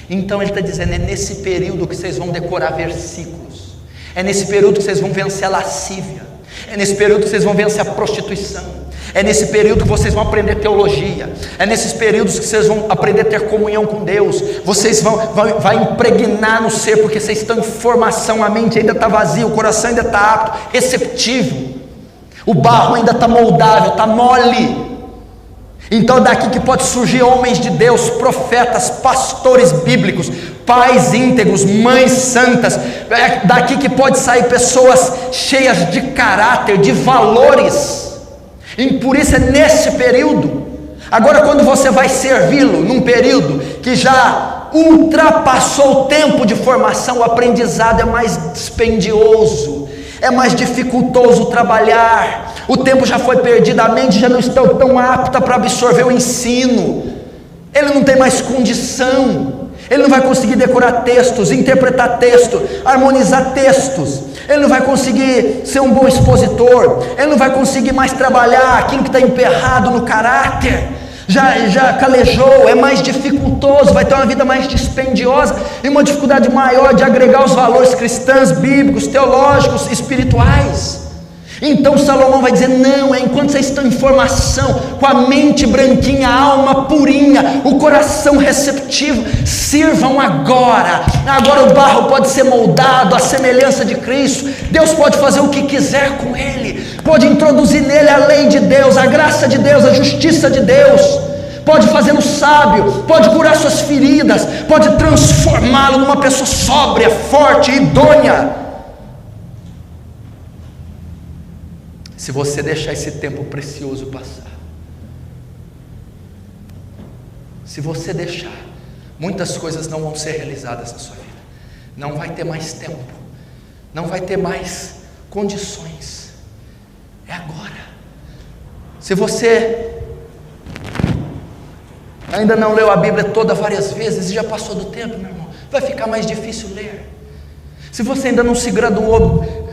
Então ele está dizendo, é nesse período que vocês vão decorar versículos, é nesse período que vocês vão vencer a lascívia, é nesse período que vocês vão vencer a prostituição, é nesse período que vocês vão aprender teologia, é nesses períodos que vocês vão aprender a ter comunhão com Deus, vocês vai impregnar no ser, porque vocês estão em formação, a mente ainda está vazia, o coração ainda está apto, receptivo, o barro ainda está moldável, está mole. Então daqui que pode surgir homens de Deus, profetas, pastores bíblicos, pais íntegros, mães santas, daqui que pode sair pessoas cheias de caráter, de valores, e por isso é nesse período. Agora quando você vai servi-lo, num período que já ultrapassou o tempo de formação, o aprendizado é mais dispendioso, é mais dificultoso trabalhar, o tempo já foi perdido, a mente já não está tão apta para absorver o ensino, ele não tem mais condição, ele não vai conseguir decorar textos, interpretar texto, harmonizar textos, ele não vai conseguir ser um bom expositor, ele não vai conseguir mais trabalhar aquilo que está emperrado no caráter, já calejou, é mais dificultoso, vai ter uma vida mais dispendiosa e uma dificuldade maior de agregar os valores cristãos, bíblicos, teológicos, espirituais. Então Salomão vai dizer, não, enquanto vocês estão em formação, com a mente branquinha, a alma purinha, o coração receptivo, sirvam agora o barro pode ser moldado à semelhança de Cristo, Deus pode fazer o que quiser com ele, pode introduzir nele a lei de Deus, a graça de Deus, a justiça de Deus, pode fazê-lo sábio, pode curar suas feridas, pode transformá-lo numa pessoa sóbria, forte, idônea. Se você deixar esse tempo precioso passar, se você deixar, muitas coisas não vão ser realizadas na sua vida, não vai ter mais tempo, não vai ter mais condições, é agora. Se você ainda não leu a Bíblia toda várias vezes e já passou do tempo, meu irmão, vai ficar mais difícil ler. Se você ainda não se graduou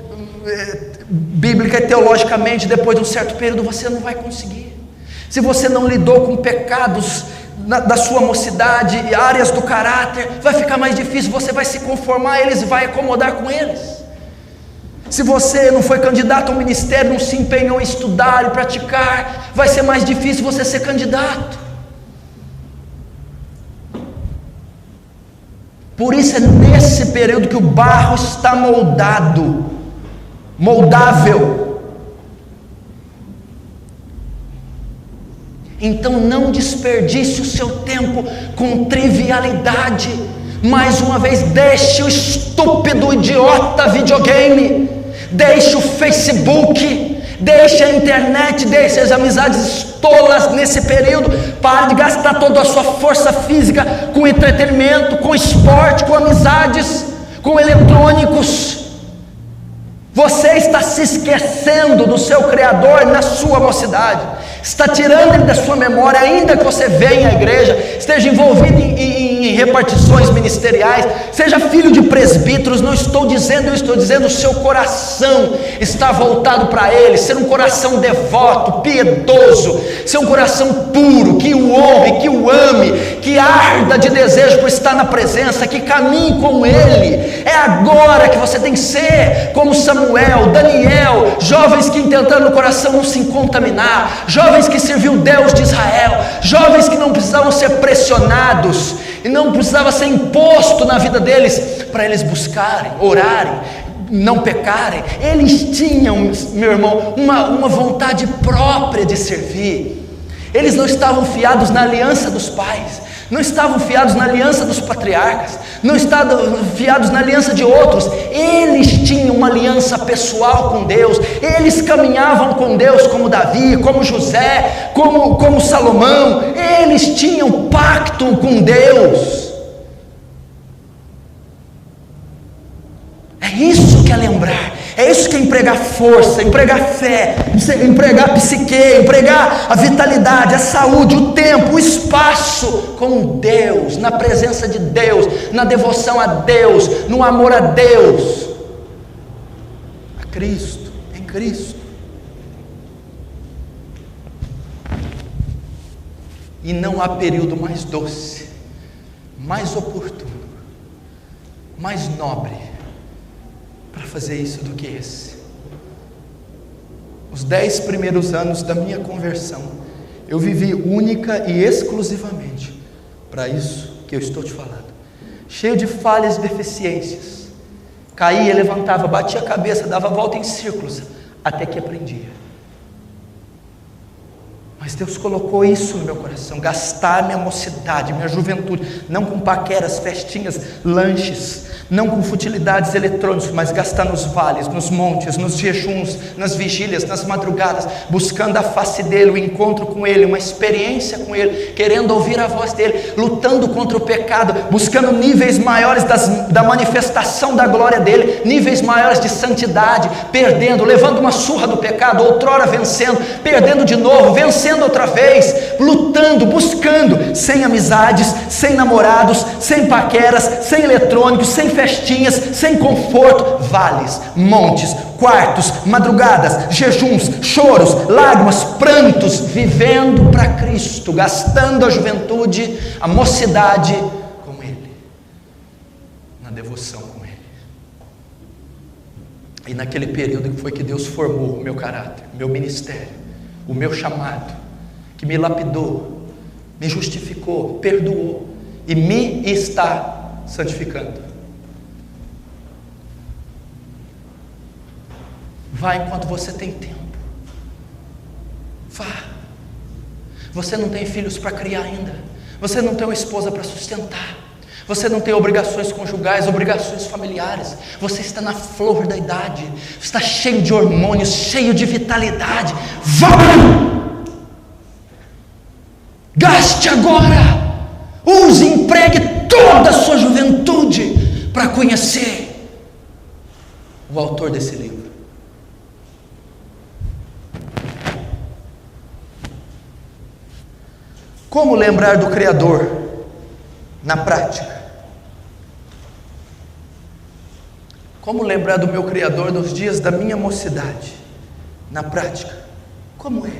bíblica e teologicamente, depois de um certo período você não vai conseguir. Se você não lidou com pecados da sua mocidade, áreas do caráter, vai ficar mais difícil, você vai se conformar a eles e vai acomodar com eles. Se você não foi candidato ao ministério, não se empenhou em estudar e praticar, vai ser mais difícil você ser candidato. Por isso é nesse período que o barro está moldável. Então não desperdice o seu tempo com trivialidade. Mais uma vez, deixe o estúpido, idiota videogame, deixe o Facebook, deixe a internet, deixe as amizades tolas nesse período. Pare de gastar toda a sua força física com entretenimento, com esporte, com amizades, com eletrônicos. Você está se esquecendo do seu Criador na sua mocidade, está tirando ele da sua memória, ainda que você venha à igreja, esteja envolvido em repartições ministeriais, seja filho de presbíteros. Não estou dizendo, eu estou dizendo, o seu coração está voltado para ele, ser um coração devoto, piedoso, ser um coração puro, que o honre, que o ame, que arda de desejo por estar na presença, que caminhe com ele. É agora que você tem que ser como Samuel, Daniel, jovens que intentando no coração não se contaminar, jovens que serviam o Deus de Israel, jovens que não precisavam ser pressionados e não precisava ser imposto na vida deles para eles buscarem, orarem, não pecarem. Eles tinham, meu irmão, uma vontade própria de servir. Eles não estavam fiados na aliança dos pais, não estavam fiados na aliança dos patriarcas, não estavam fiados na aliança de outros. Eles tinham uma aliança pessoal com Deus, eles caminhavam com Deus como Davi, como José, como Salomão. Eles tinham pacto com Deus. É isso que é lembrar, é isso que é empregar força, empregar fé, empregar a psique, empregar a vitalidade, a saúde, o tempo, o espaço com Deus, na presença de Deus, na devoção a Deus, no amor a Deus, a Cristo, em Cristo. E não há período mais doce, mais oportuno, mais nobre para fazer isso do que esse. Os 10 primeiros anos da minha conversão, eu vivi única e exclusivamente para isso que eu estou te falando, cheio de falhas e deficiências. Caía, levantava, batia a cabeça, dava a volta em círculos, até que aprendia. Mas Deus colocou isso no meu coração, gastar minha mocidade, minha juventude, não com paqueras, festinhas, lanches, não com futilidades eletrônicas, mas gastar nos vales, nos montes, nos jejuns, nas vigílias, nas madrugadas, buscando a face dele, o encontro com ele, uma experiência com ele, querendo ouvir a voz dele, lutando contra o pecado, buscando níveis maiores da manifestação da glória dele, níveis maiores de santidade, perdendo, levando uma surra do pecado, outrora vencendo, perdendo de novo, vencendo outra vez, lutando, buscando, sem amizades, sem namorados, sem paqueras, sem eletrônicos, sem festinhas, sem conforto, vales, montes, quartos, madrugadas, jejuns, choros, lágrimas, prantos, vivendo para Cristo, gastando a juventude, a mocidade com Ele, na devoção com Ele. E naquele período que foi que Deus formou o meu caráter, meu ministério, o meu chamado, que me lapidou, me justificou, perdoou e me está santificando. Vá enquanto você tem tempo. Vá. Você não tem filhos para criar ainda. Você não tem uma esposa para sustentar. Você não tem obrigações conjugais, obrigações familiares. Você está na flor da idade. Está cheio de hormônios, cheio de vitalidade. Vá! Gaste agora. Use, empregue toda a sua juventude para conhecer o autor desse livro. Como lembrar do Criador na prática? Como lembrar do meu Criador nos dias da minha mocidade na prática? Como é?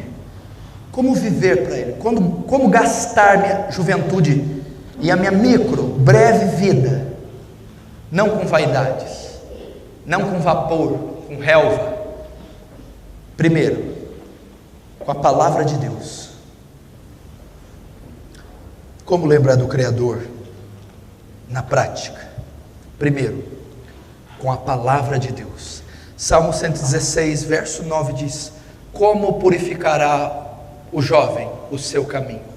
Como viver para Ele? Como gastar minha juventude e a minha breve vida, não com vaidades, não com vapor, com relva. Primeiro, com a palavra de Deus. Como lembrar do Criador? Na prática. Primeiro, com a palavra de Deus. Salmo 116, verso 9 diz: como purificará o jovem o seu caminho?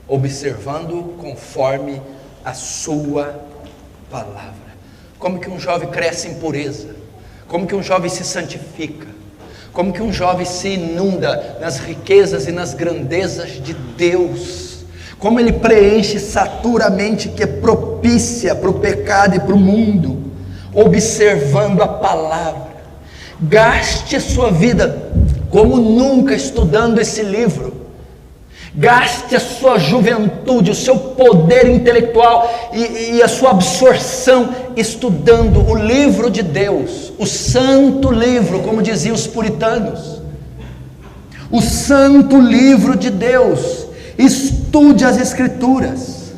Observando conforme a sua palavra. Como que um jovem cresce em pureza? Como que um jovem se santifica? Como que um jovem se inunda nas riquezas e nas grandezas de Deus? Como ele preenche, satura a mente que é propícia para o pecado e para o mundo? Observando a palavra. Gaste a sua vida como nunca estudando esse livro. Gaste a sua juventude, o seu poder intelectual e a sua absorção estudando o livro de Deus, o santo livro, como diziam os puritanos. O santo livro de Deus. Estude as Escrituras.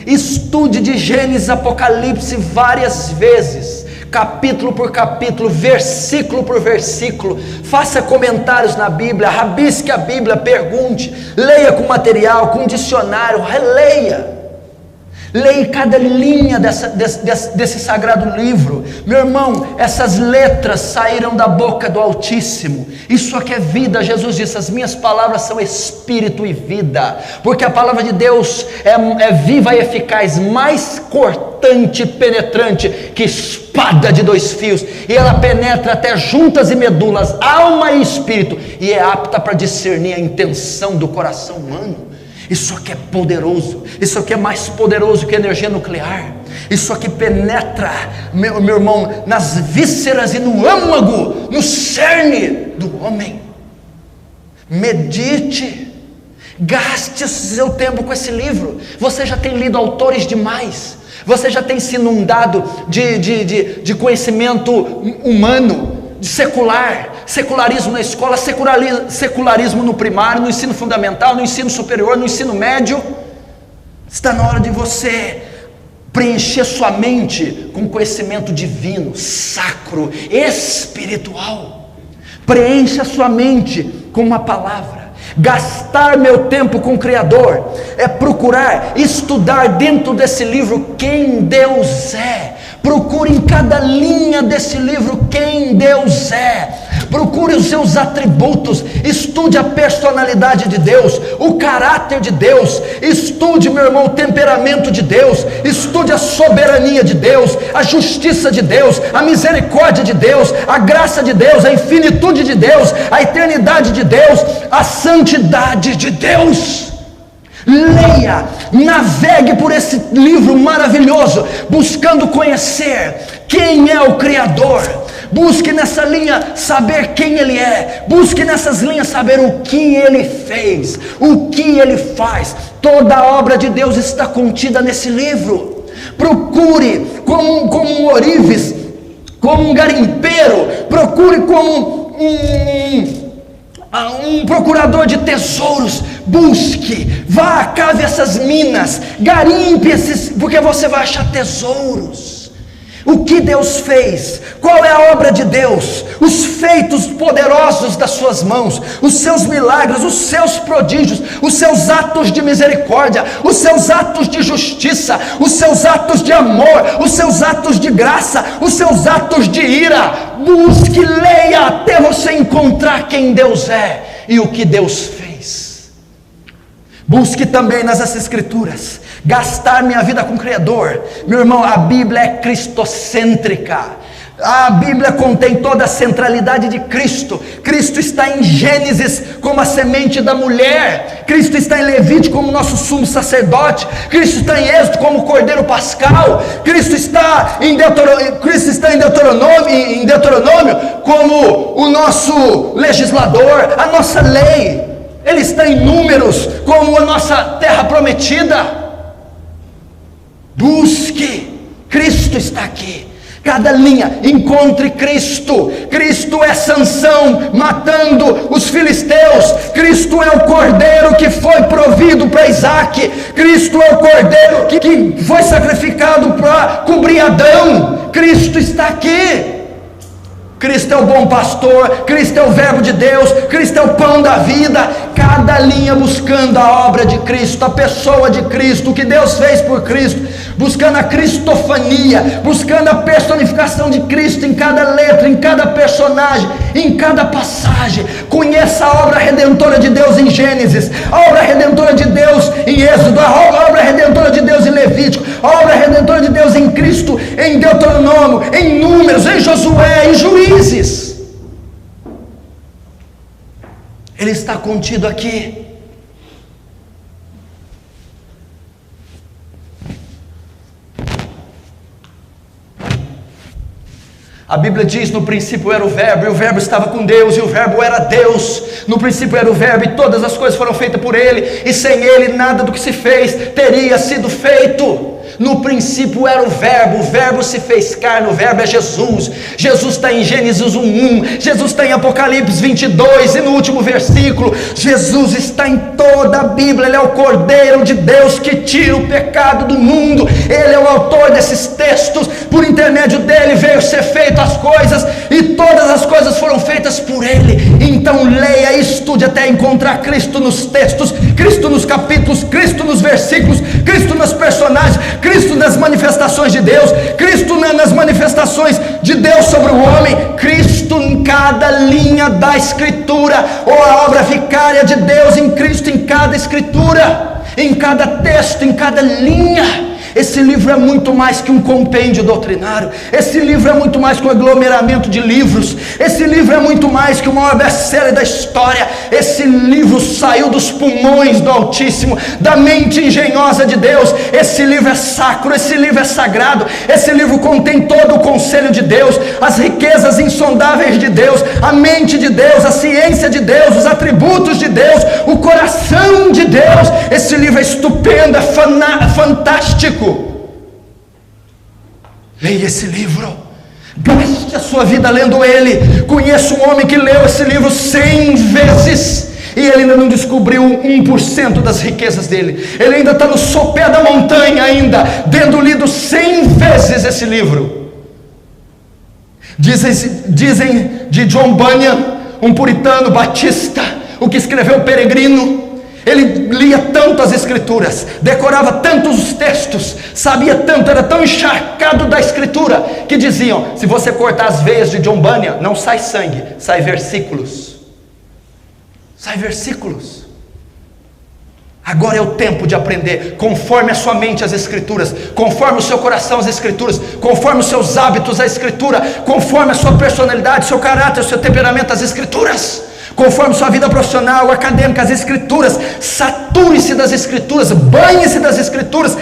Estude de Gênesis a Apocalipse várias vezes, capítulo por capítulo, versículo por versículo. Faça comentários na Bíblia, rabisque a Bíblia, pergunte, leia com material, com dicionário, releia. Leia cada linha desse sagrado livro. Meu irmão, essas letras saíram da boca do Altíssimo. Isso aqui é vida. Jesus disse: as minhas palavras são espírito e vida. Porque a palavra de Deus é viva e eficaz, mais cortante e penetrante que espada de 2 fios, e ela penetra até juntas e medulas, alma e espírito, e é apta para discernir a intenção do coração humano. Isso aqui é poderoso. Isso aqui é mais poderoso que energia nuclear. Isso aqui penetra, meu irmão, nas vísceras e no âmago, no cerne do homem. Medite, gaste o seu tempo com esse livro. Você já tem lido autores demais. Você já tem se inundado de conhecimento humano, de secularismo na escola, secularismo no primário, no ensino fundamental, no ensino superior, no ensino médio. Está na hora de você preencher sua mente com conhecimento divino, sacro, espiritual. Preencha sua mente com uma palavra. Gastar meu tempo com o Criador é procurar estudar dentro desse livro quem Deus é. Procure em cada linha desse livro quem Deus é. Procure os seus atributos. Estude a personalidade de Deus, o caráter de Deus. Estude, meu irmão, o temperamento de Deus. Estude a soberania de Deus, a justiça de Deus, a misericórdia de Deus, a graça de Deus, a infinitude de Deus, a eternidade de Deus, a santidade de Deus. Leia, navegue por esse livro maravilhoso, buscando conhecer quem é o Criador. Busque nessa linha saber quem Ele é. Busque nessas linhas saber o que Ele fez, o que Ele faz. Toda a obra de Deus está contida nesse livro. Procure como um ourives, como um garimpeiro. Procure como um procurador de tesouros. Busque, vá, cave essas minas, garimpe esses, porque você vai achar tesouros. O que Deus fez? Qual é a obra de Deus? Os feitos poderosos das suas mãos, os seus milagres, os seus prodígios, os seus atos de misericórdia, os seus atos de justiça, os seus atos de amor, os seus atos de graça, os seus atos de ira. Busque, leia até você encontrar quem Deus é e o que Deus fez. Busque também nas Escrituras gastar minha vida com o Criador. Meu irmão, a Bíblia é cristocêntrica. A Bíblia contém toda a centralidade de Cristo. Cristo está em Gênesis como a semente da mulher. Cristo está em Levítico como nosso sumo sacerdote. Cristo está em Êxodo como o Cordeiro Pascal. Cristo está em Deuteronômio como o nosso legislador, a nossa lei. Ele está em Números como a nossa terra prometida. Busque, Cristo está aqui. Cada linha, encontre Cristo. Cristo Cristo é Sansão matando os filisteus. Cristo é o cordeiro que foi provido para Isaac. Cristo é o cordeiro que foi sacrificado para cobrir Adão. Cristo está aqui. Cristo é o bom pastor, Cristo é o verbo de Deus, Cristo é o pão da vida. Cada linha buscando a obra de Cristo, a pessoa de Cristo, o que Deus fez por Cristo, buscando a cristofania, buscando a personificação de Cristo em cada letra, em cada personagem, em cada passagem. Conheça a obra redentora de Deus em Gênesis, a obra redentora de Deus em Êxodo, a obra redentora de Deus em Levítico, a obra redentora de Deus em Cristo, em Deuteronômio, em Números, em Josué, em Juízes. Ele está contido aqui. A Bíblia diz: no princípio era o verbo, e o verbo estava com Deus, e o verbo era Deus. No princípio era o verbo, e todas as coisas foram feitas por ele, e sem ele nada do que se fez teria sido feito. No princípio era o verbo se fez carne, o verbo é Jesus. Jesus está em Gênesis 1:1, Jesus está em Apocalipse 22, e no último versículo, Jesus está em toda a Bíblia. Ele é o Cordeiro de Deus que tira o pecado do mundo. Ele é o autor desses textos. Por intermédio dele veio ser feito as coisas, e todas as coisas foram feitas por ele. Então leia e estude até encontrar Cristo nos textos, Cristo nos capítulos, Cristo nos versículos, Cristo nos personagens, Cristo nas manifestações de Deus, Cristo nas manifestações de Deus sobre o homem, Cristo em cada linha da Escritura, ou a obra vicária de Deus em Cristo em cada Escritura, em cada texto, em cada linha. Esse livro é muito mais que um compêndio doutrinário. Esse livro é muito mais que um aglomeramento de livros. Esse livro é muito mais que o maior best-seller da história. Esse livro saiu dos pulmões do Altíssimo, da mente engenhosa de Deus. Esse livro é sacro, esse livro é sagrado. Esse livro contém todo o conselho de Deus, as riquezas insondáveis de Deus, a mente de Deus, a ciência de Deus, os atributos de Deus, o coração de Deus. Esse livro é estupendo, é fantástico. Leia esse livro, gaste a sua vida lendo ele. Conheço um homem que leu esse livro 100 vezes e ele ainda não descobriu 1% das riquezas dele. Ele ainda está no sopé da montanha, ainda tendo lido 100 vezes esse livro. Dizem de John Bunyan, um puritano batista, o que escreveu o Peregrino. Ele lia tanto as Escrituras, decorava tantos os textos, sabia tanto, era tão encharcado da Escritura, que diziam: se você cortar as veias de John Bunyan, não sai sangue, sai versículos. Sai versículos. Agora é o tempo de aprender, conforme a sua mente as Escrituras, conforme o seu coração as Escrituras, conforme os seus hábitos a Escritura, conforme a sua personalidade, seu caráter, o seu temperamento as Escrituras. Conforme sua vida profissional, acadêmica, as Escrituras. Sature-se das Escrituras, banhe-se das Escrituras,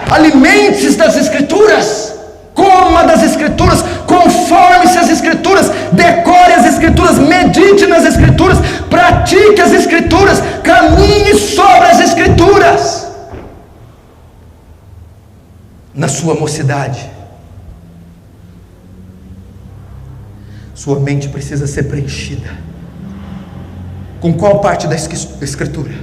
alimente-se das Escrituras, coma das Escrituras, conforme-se às Escrituras, decore as Escrituras, medite nas Escrituras, pratique as Escrituras, caminhe sobre as Escrituras. Na sua mocidade, sua mente precisa ser preenchida. Com qual parte da Escritura?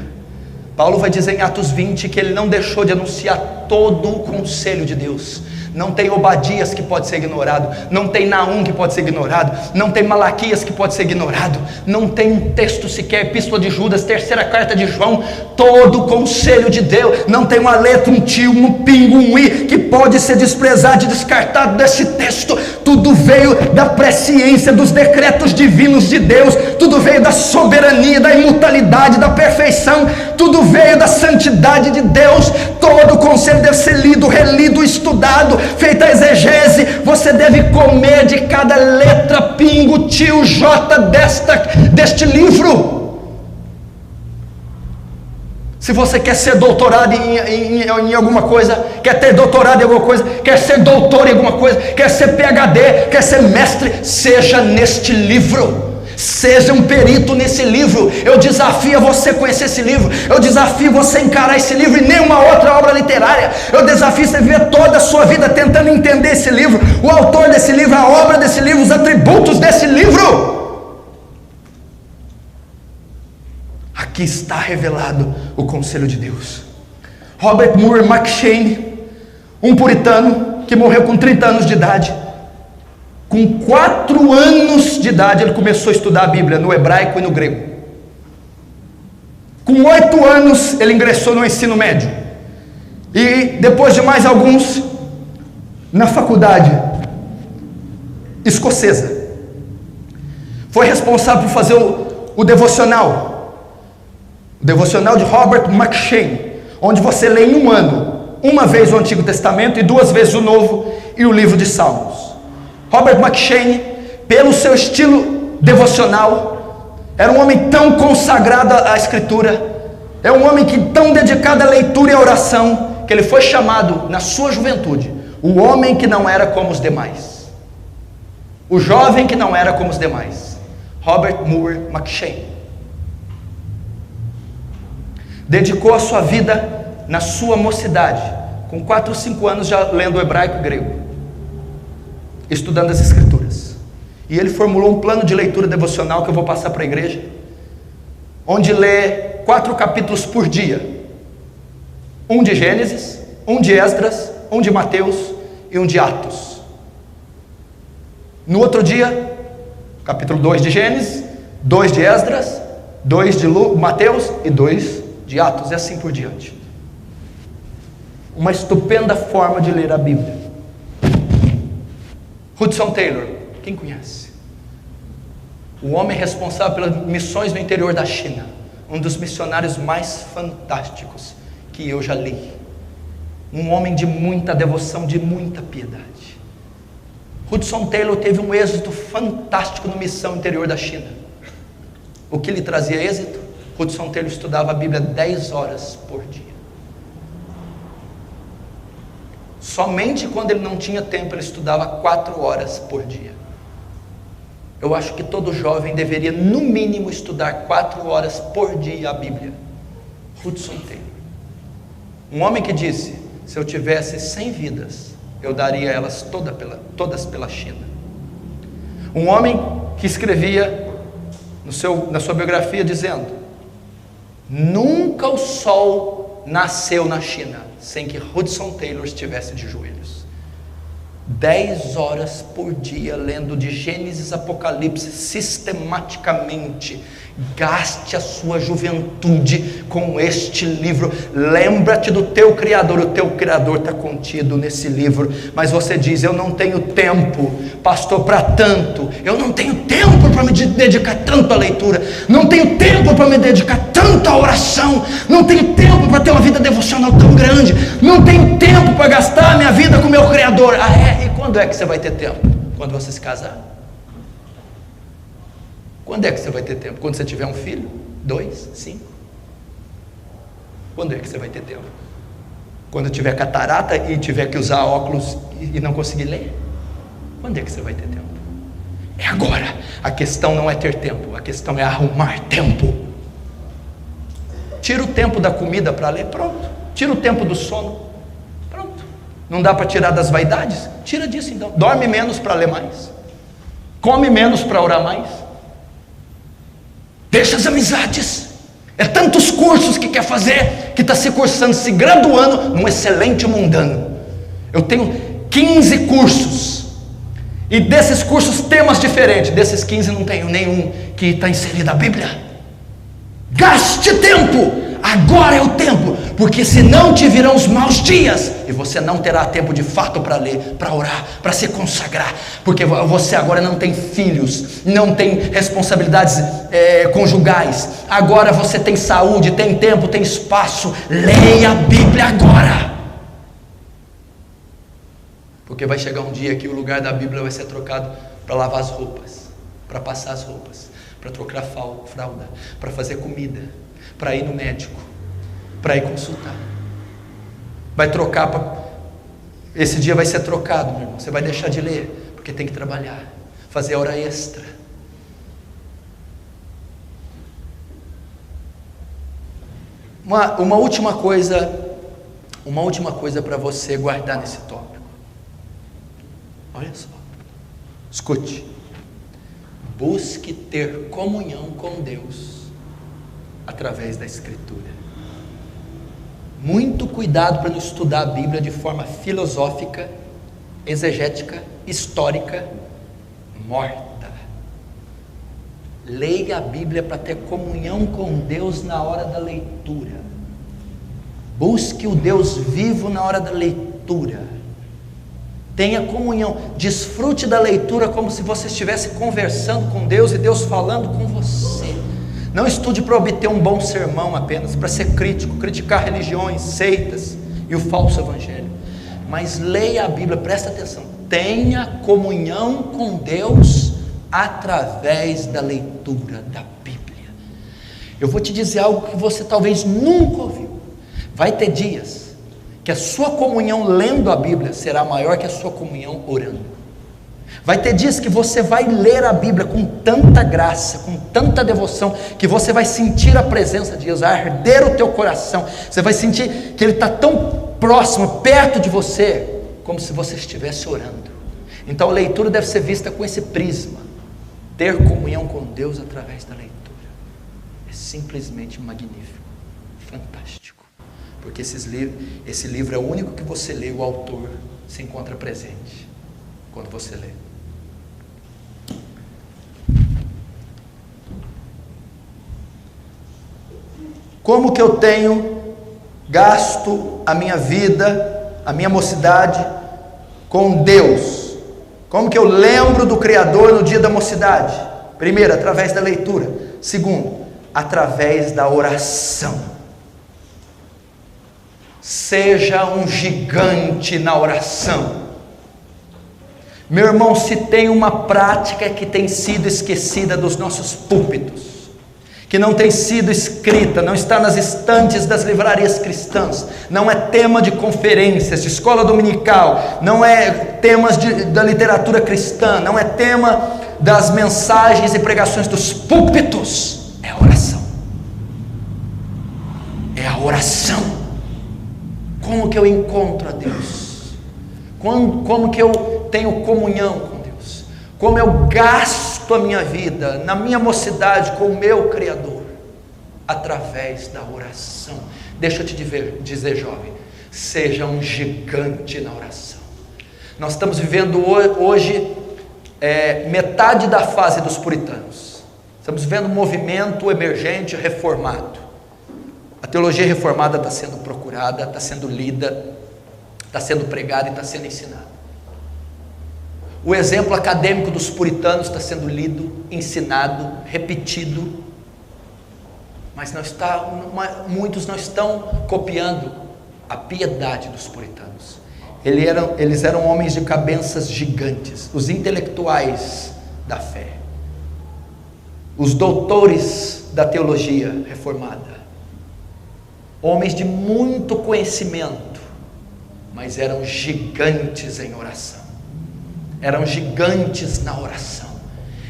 Paulo vai dizer em Atos 20 que ele não deixou de anunciar todo o conselho de Deus. Não tem Obadias que pode ser ignorado, não tem Naum que pode ser ignorado, não tem Malaquias que pode ser ignorado, não tem um texto sequer, Epístola de Judas, terceira carta de João, todo o conselho de Deus. Não tem uma letra, um tio, um pingo, um i que pode ser desprezado e descartado desse texto. Tudo veio da presciência, dos decretos divinos de Deus, tudo veio da soberania, da imutabilidade, da perfeição, tudo veio da santidade de Deus. Todo o conselho deve ser lido, relido, estudado, feita a exegese. Você deve comer de cada letra, pingo, tio, jota deste livro. Se você quer ser doutorado em alguma coisa, quer ter doutorado em alguma coisa, quer ser doutor em alguma coisa, quer ser PhD, quer ser mestre, seja neste livro. Seja um perito nesse livro. Eu desafio você a conhecer esse livro. Eu desafio você a encarar esse livro e nenhuma outra obra literária. Eu desafio você a viver toda a sua vida tentando entender esse livro, o autor desse livro, a obra desse livro, os atributos desse livro. aqui está revelado o conselho de Deus. Robert Moore McCheyne, um puritano que morreu com 30 anos de idade. Com 4 anos de idade ele começou a estudar a Bíblia no hebraico e no grego. Com 8 anos ele ingressou no ensino médio. E depois de mais alguns, na faculdade escocesa. Foi responsável por fazer o devocional. O devocional de Robert McCheyne, onde você lê em um ano, uma vez o Antigo Testamento e 2 vezes o Novo e o livro de Salmos. Robert McCheyne, pelo seu estilo devocional, era um homem tão consagrado à Escritura, é um homem tão dedicado à leitura e à oração, que ele foi chamado, na sua juventude, o homem que não era como os demais, o jovem que não era como os demais. Robert Moore McCheyne dedicou a sua vida na sua mocidade, com 4 ou 5 anos já lendo hebraico e grego, estudando as Escrituras. E ele formulou um plano de leitura devocional que eu vou passar para a igreja, onde lê 4 capítulos por dia, um de Gênesis, um de Esdras, um de Mateus e um de Atos. No outro dia, capítulo 2 de Gênesis, 2 de Esdras, 2 de Mateus e 2 de Atos, e assim por diante. Uma estupenda forma de ler a Bíblia. Hudson Taylor, quem conhece? O homem responsável pelas missões no interior da China, um dos missionários mais fantásticos que eu já li. Um homem de muita devoção, de muita piedade. Hudson Taylor teve um êxito fantástico na missão interior da China. O que lhe trazia êxito? Hudson Taylor estudava a Bíblia 10 horas por dia. Somente quando ele não tinha tempo, ele estudava 4 horas por dia. Eu acho que todo jovem deveria, no mínimo, estudar 4 horas por dia a Bíblia. Hudson Taylor. Um homem que disse: se eu tivesse 100 vidas, eu daria elas todas pela China. Um homem que escrevia na sua biografia dizendo: nunca o sol nasceu na China sem que Hudson Taylor estivesse de joelhos. 10 horas por dia lendo de Gênesis a Apocalipse sistematicamente. Gaste a sua juventude com este livro. Lembra-te do teu Criador. O teu Criador está contido nesse livro. Mas você diz: eu não tenho tempo, pastor, para tanto. Eu não tenho tempo para me dedicar tanto à leitura. Não tenho tempo para me dedicar tanto à oração. Não tenho tempo para ter uma vida devocional tão grande. Não tenho tempo para gastar a minha vida com o meu Criador. Ah, é? E quando é que você vai ter tempo? Quando você se casar? Quando é que você vai ter tempo? Quando você tiver um filho? 2, 5? Quando é que você vai ter tempo? Quando tiver catarata e tiver que usar óculos e não conseguir ler? Quando é que você vai ter tempo? É agora. A questão não é ter tempo, a questão é arrumar tempo. Tira o tempo da comida para ler, pronto. Tira o tempo do sono, pronto. Não dá para tirar das vaidades? Tira disso então. Dorme menos para ler mais. Come menos para orar mais. Deixa as amizades. É tantos cursos que quer fazer, que está se cursando, se graduando num excelente mundano. Eu tenho 15 cursos, e desses cursos temas diferentes. Desses 15 não tenho nenhum que está inserido na Bíblia. Gaste tempo. Agora é o tempo, porque senão te virão os maus dias, e você não terá tempo de fato para ler, para orar, para se consagrar, porque você agora não tem filhos, não tem responsabilidades conjugais, agora você tem saúde, tem tempo, tem espaço. Leia a Bíblia agora, porque vai chegar um dia que o lugar da Bíblia vai ser trocado para lavar as roupas, para passar as roupas, para trocar fralda, para fazer comida, para ir no médico, para ir consultar. Vai trocar, esse dia vai ser trocado, meu irmão. Você vai deixar de ler, porque tem que trabalhar, fazer hora extra. Uma última coisa para você guardar nesse tópico. Olha só, escute. Busque ter comunhão com Deus através da Escritura. Muito cuidado para não estudar a Bíblia de forma filosófica, exegética, histórica, morta. Leia a Bíblia para ter comunhão com Deus na hora da leitura. Busque o Deus vivo na hora da leitura. Tenha comunhão. Desfrute da leitura como se você estivesse conversando com Deus e Deus falando com você. Não estude para obter um bom sermão apenas, para ser crítico, criticar religiões, seitas e o falso evangelho. Mas leia a Bíblia, presta atenção. Tenha comunhão com Deus através da leitura da Bíblia. Eu vou te dizer algo que você talvez nunca ouviu. Vai ter dias que a sua comunhão lendo a Bíblia será maior que a sua comunhão orando. Vai ter dias que você vai ler a Bíblia com tanta graça, com tanta devoção, que você vai sentir a presença de Deus, vai arder o teu coração, você vai sentir que Ele está tão próximo, perto de você, como se você estivesse orando. Então a leitura deve ser vista com esse prisma, ter comunhão com Deus através da leitura, é simplesmente magnífico, fantástico, porque esse livro é o único que você lê, o autor se encontra presente, quando você lê. Como que eu tenho gasto a minha vida, a minha mocidade com Deus? Como que eu lembro do Criador no dia da mocidade? Primeiro, através da leitura. Segundo, através da oração. Seja um gigante na oração. Meu irmão, se tem uma prática que tem sido esquecida dos nossos púlpitos, que não tem sido escrita, não está nas estantes das livrarias cristãs, não é tema de conferências, de escola dominical, não é temas da literatura cristã, não é tema das mensagens e pregações dos púlpitos, é a oração. É a oração. Como que eu encontro a Deus? Como que eu tenho comunhão com Deus? Como eu gasto a minha vida, na minha mocidade, com o meu Criador? Através da oração. Deixa eu te dizer, jovem, seja um gigante na oração. Nós estamos vivendo hoje metade da fase dos puritanos. Estamos vivendo um movimento emergente, reformado. A teologia reformada está sendo procurada, está sendo lida, está sendo pregada e está sendo ensinada. O exemplo acadêmico dos puritanos está sendo lido, ensinado, repetido, mas muitos não estão copiando a piedade dos puritanos. Eles eram homens de cabeças gigantes, os intelectuais da fé, os doutores da teologia reformada, homens de muito conhecimento, mas eram gigantes em oração. Eram gigantes na oração,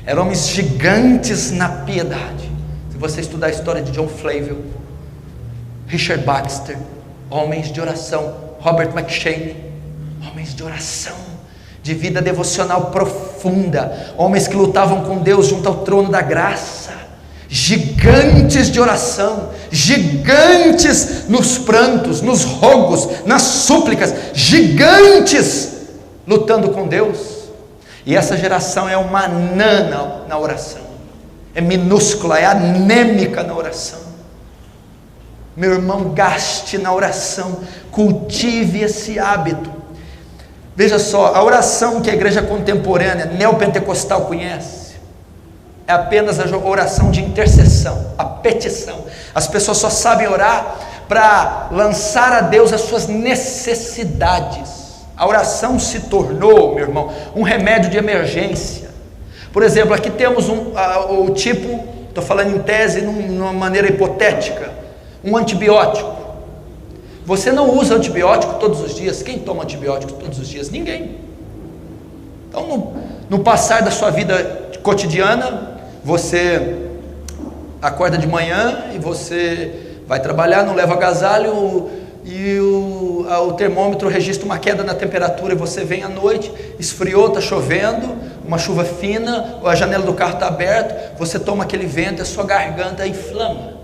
eram homens gigantes na piedade. Se você estudar a história de John Flavel, Richard Baxter, homens de oração, Robert McCheyne, homens de oração, de vida devocional profunda, homens que lutavam com Deus junto ao trono da graça, gigantes de oração, gigantes nos prantos, nos rogos, nas súplicas, gigantes lutando com Deus. E essa geração é uma anã na oração, é minúscula, é anêmica na oração. Meu irmão, gaste na oração, cultive esse hábito. Veja só, a oração que a igreja contemporânea, neopentecostal, conhece, é apenas a oração de intercessão, a petição. As pessoas só sabem orar para lançar a Deus as suas necessidades. A oração se tornou, meu irmão, um remédio de emergência. Por exemplo, aqui temos o tipo, estou falando em tese, numa maneira hipotética, um antibiótico. Você não usa antibiótico todos os dias. Quem toma antibiótico todos os dias? Ninguém. Então, no passar da sua vida cotidiana, você acorda de manhã e você vai trabalhar, não leva agasalho e o termômetro registra uma queda na temperatura, e você vem à noite, esfriou, está chovendo, uma chuva fina, a janela do carro está aberta, você toma aquele vento e a sua garganta inflama.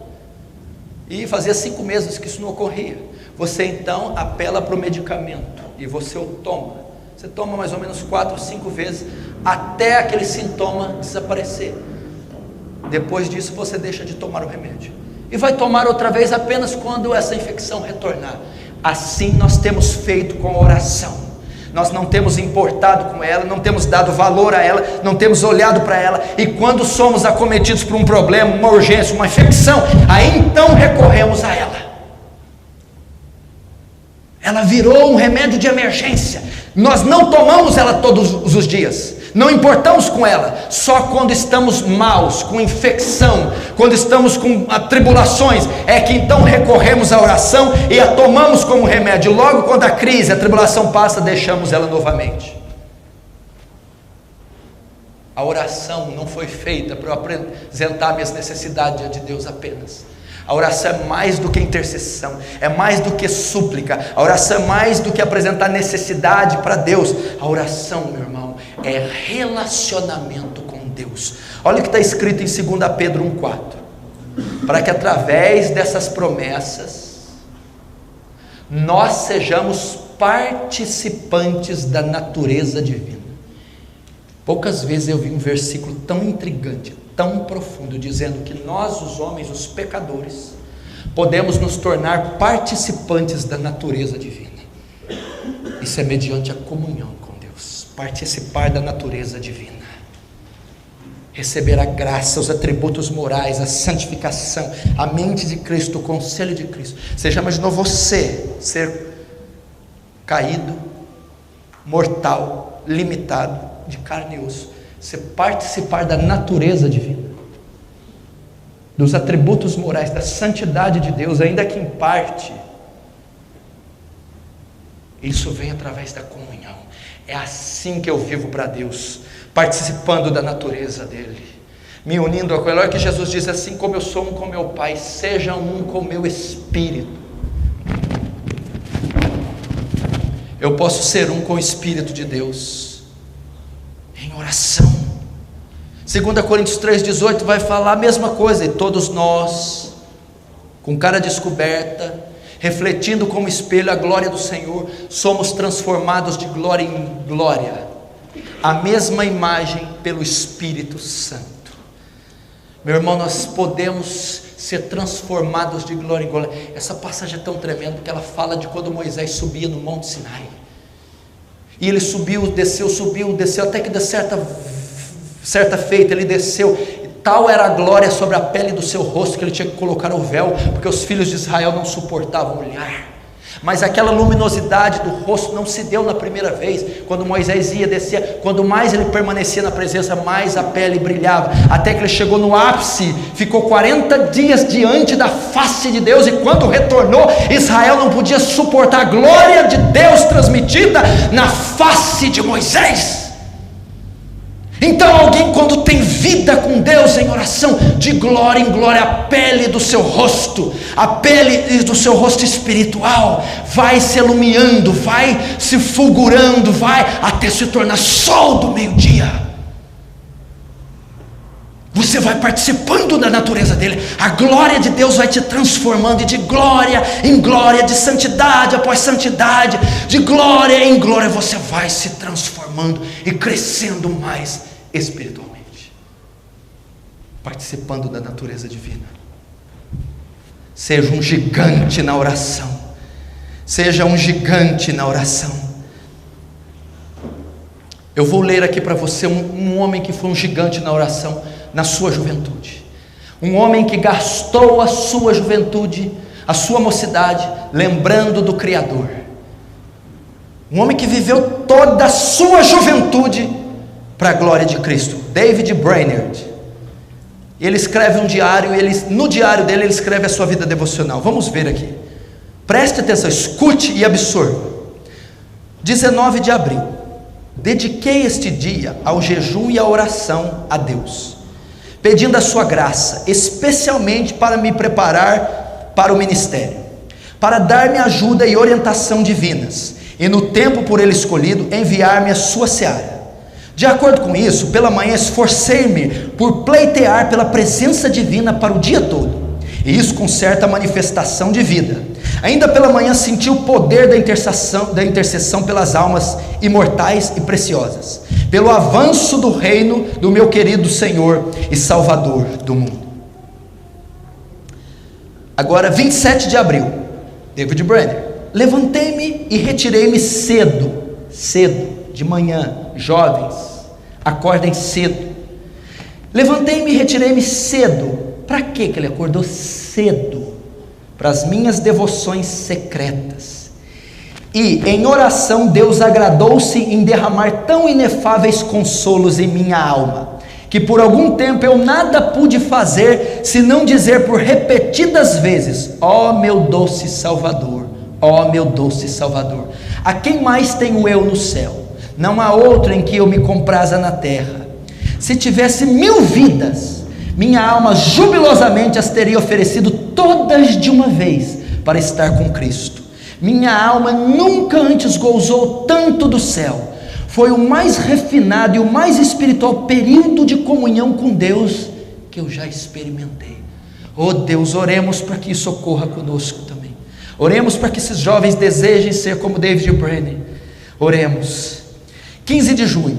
e fazia 5 meses que isso não ocorria. Você então apela para o medicamento e você o toma. Você toma mais ou menos 4 ou 5 vezes até aquele sintoma desaparecer. Depois disso você deixa de tomar o remédio e vai tomar outra vez apenas quando essa infecção retornar. Assim nós temos feito com a oração. Nós não temos importado com ela, não temos dado valor a ela, não temos olhado para ela, e quando somos acometidos por um problema, uma urgência, uma infecção, aí então recorremos a ela. Ela virou um remédio de emergência. Nós não tomamos ela todos os dias, não importamos com ela, só quando estamos maus, com infecção, quando estamos com tribulações, é que então recorremos à oração e a tomamos como remédio. Logo quando a crise, a tribulação passa, deixamos ela novamente. A oração não foi feita para eu apresentar minhas necessidades diante de Deus apenas. A oração é mais do que intercessão, é mais do que súplica. A oração é mais do que apresentar necessidade para Deus. A oração, meu irmão, é relacionamento com Deus. Olha o que está escrito em 2 Pedro 1,4: para que através dessas promessas nós sejamos participantes da natureza divina. Poucas vezes eu vi um versículo tão intrigante, tão profundo, dizendo que nós, os homens, os pecadores, podemos nos tornar participantes da natureza divina. Isso é mediante a comunhão com Deus, participar da natureza divina, receber a graça, os atributos morais, a santificação, a mente de Cristo, o conselho de Cristo. Você já imaginou você ser caído, mortal, limitado, de carne e osso, você participar da natureza divina, dos atributos morais, da santidade de Deus, ainda que em parte? Isso vem através da comunhão. É assim que eu vivo para Deus, participando da natureza dele, me unindo a Ele. Olha que Jesus diz: assim como eu sou um com meu Pai, sejam um com meu Espírito. Eu posso ser um com o Espírito de Deus em oração. 2 Coríntios 3,18 vai falar a mesma coisa: e todos nós, com cara descoberta, refletindo como espelho a glória do Senhor, somos transformados de glória em glória, a mesma imagem pelo Espírito Santo. Meu irmão, nós podemos ser transformados de glória em glória. Essa passagem é tão tremenda que ela fala de quando Moisés subia no Monte Sinai, e ele subiu, desceu, até que de certa feita ele desceu, e tal era a glória sobre a pele do seu rosto que ele tinha que colocar o véu, porque os filhos de Israel não suportavam olhar. Mas aquela luminosidade do rosto não se deu na primeira vez, quando Moisés ia descer. Quando mais ele permanecia na presença, mais a pele brilhava, até que ele chegou no ápice, ficou 40 dias diante da face de Deus, e quando retornou, Israel não podia suportar a glória de Deus transmitida na face de Moisés. Então alguém, quando tem vida com Deus em oração, de glória em glória, a pele do seu rosto, a pele do seu rosto espiritual, vai se iluminando, vai se fulgurando, vai até se tornar sol do meio-dia. Você vai participando da natureza dele, a glória de Deus vai te transformando, e de glória em glória, de santidade após santidade, de glória em glória, você vai se transformando e crescendo mais espiritualmente, participando da natureza divina. Seja um gigante na oração, seja um gigante na oração. Eu vou ler aqui para você um homem que foi um gigante na oração na sua juventude, um homem que gastou a sua juventude, a sua mocidade, lembrando do Criador, um homem que viveu toda a sua juventude para a glória de Cristo. David Brainerd, ele escreve um diário, no diário dele ele escreve a sua vida devocional. Vamos ver aqui, preste atenção, escute e absorva. 19 de abril, dediquei este dia ao jejum e à oração a Deus, pedindo a sua graça, especialmente para me preparar para o ministério, para dar-me ajuda e orientação divinas, e no tempo por ele escolhido, enviar-me a sua seara. De acordo com isso, pela manhã esforcei-me por pleitear pela presença divina para o dia todo, e isso com certa manifestação de vida. Ainda pela manhã senti o poder da intercessão pelas almas imortais e preciosas, pelo avanço do reino do meu querido Senhor e Salvador do mundo. Agora, 27 de abril, David Brenner: levantei-me e retirei-me cedo, de manhã. Jovens, acordem cedo. Levantei-me e retirei-me cedo. Para que ele acordou cedo? Para as minhas devoções secretas. E em oração Deus agradou-se em derramar tão inefáveis consolos em minha alma, que por algum tempo eu nada pude fazer, senão dizer por repetidas vezes: ó meu doce Salvador, ó meu doce Salvador, a quem mais tenho eu no céu? Não há outro em que eu me compraza na terra. Se tivesse 1000 vidas, minha alma jubilosamente as teria oferecido todas de uma vez, para estar com Cristo. Minha alma nunca antes gozou tanto do céu. Foi o mais refinado e o mais espiritual período de comunhão com Deus que eu já experimentei. Oh Deus, oremos para que isso ocorra conosco também. Oremos para que esses jovens desejem ser como David Brenner. Oremos. 15 de junho,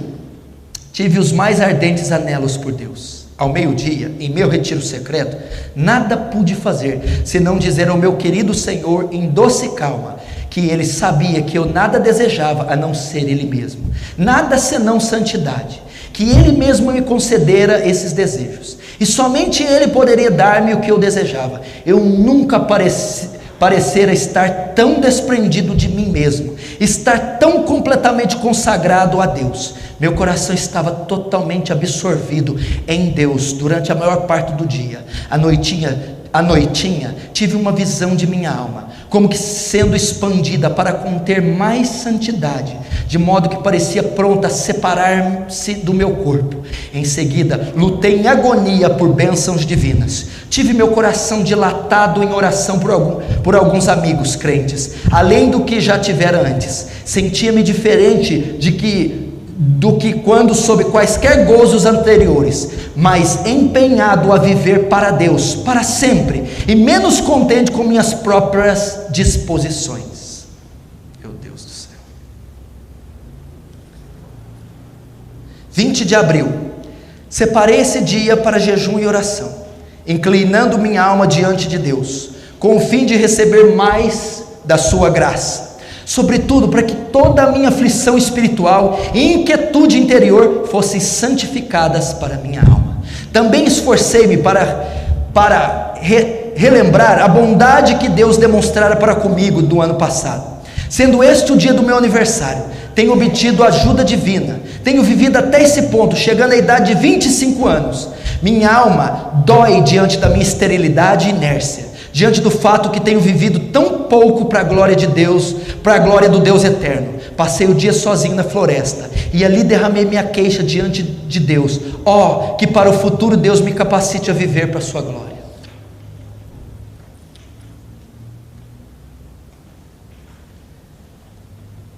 tive os mais ardentes anelos por Deus. Ao meio-dia, em meu retiro secreto, nada pude fazer, senão dizer ao meu querido Senhor, em doce calma, que Ele sabia que eu nada desejava a não ser Ele mesmo, nada senão santidade, que Ele mesmo me concedera esses desejos, e somente Ele poderia dar-me o que eu desejava. Eu nunca parecera estar tão desprendido de mim mesmo, estar tão completamente consagrado a Deus. Meu coração estava totalmente absorvido em Deus durante a maior parte do dia. À noitinha, tive uma visão de minha alma, como que sendo expandida para conter mais santidade, de modo que parecia pronta a separar-se do meu corpo. Em seguida, lutei em agonia por bênçãos divinas. Tive meu coração dilatado em oração por alguns amigos crentes, além do que já tivera antes. Sentia-me diferente do que quando sob quaisquer gozos anteriores, mas empenhado a viver para Deus, para sempre, e menos contente com minhas próprias disposições. Meu Deus do céu. 20 de abril, separei esse dia para jejum e oração, inclinando minha alma diante de Deus, com o fim de receber mais da sua graça, sobretudo para que toda a minha aflição espiritual e inquietude interior fossem santificadas para minha alma. Também esforcei-me para relembrar a bondade que Deus demonstrara para comigo do ano passado. Sendo este o dia do meu aniversário, tenho obtido ajuda divina, tenho vivido até esse ponto, chegando à idade de 25 anos. Minha alma dói diante da minha esterilidade e inércia, diante do fato que tenho vivido tão pouco para a glória de Deus, para a glória do Deus eterno. Passei o dia sozinho na floresta, e ali derramei minha queixa diante de Deus. Que para o futuro Deus me capacite a viver para a sua glória.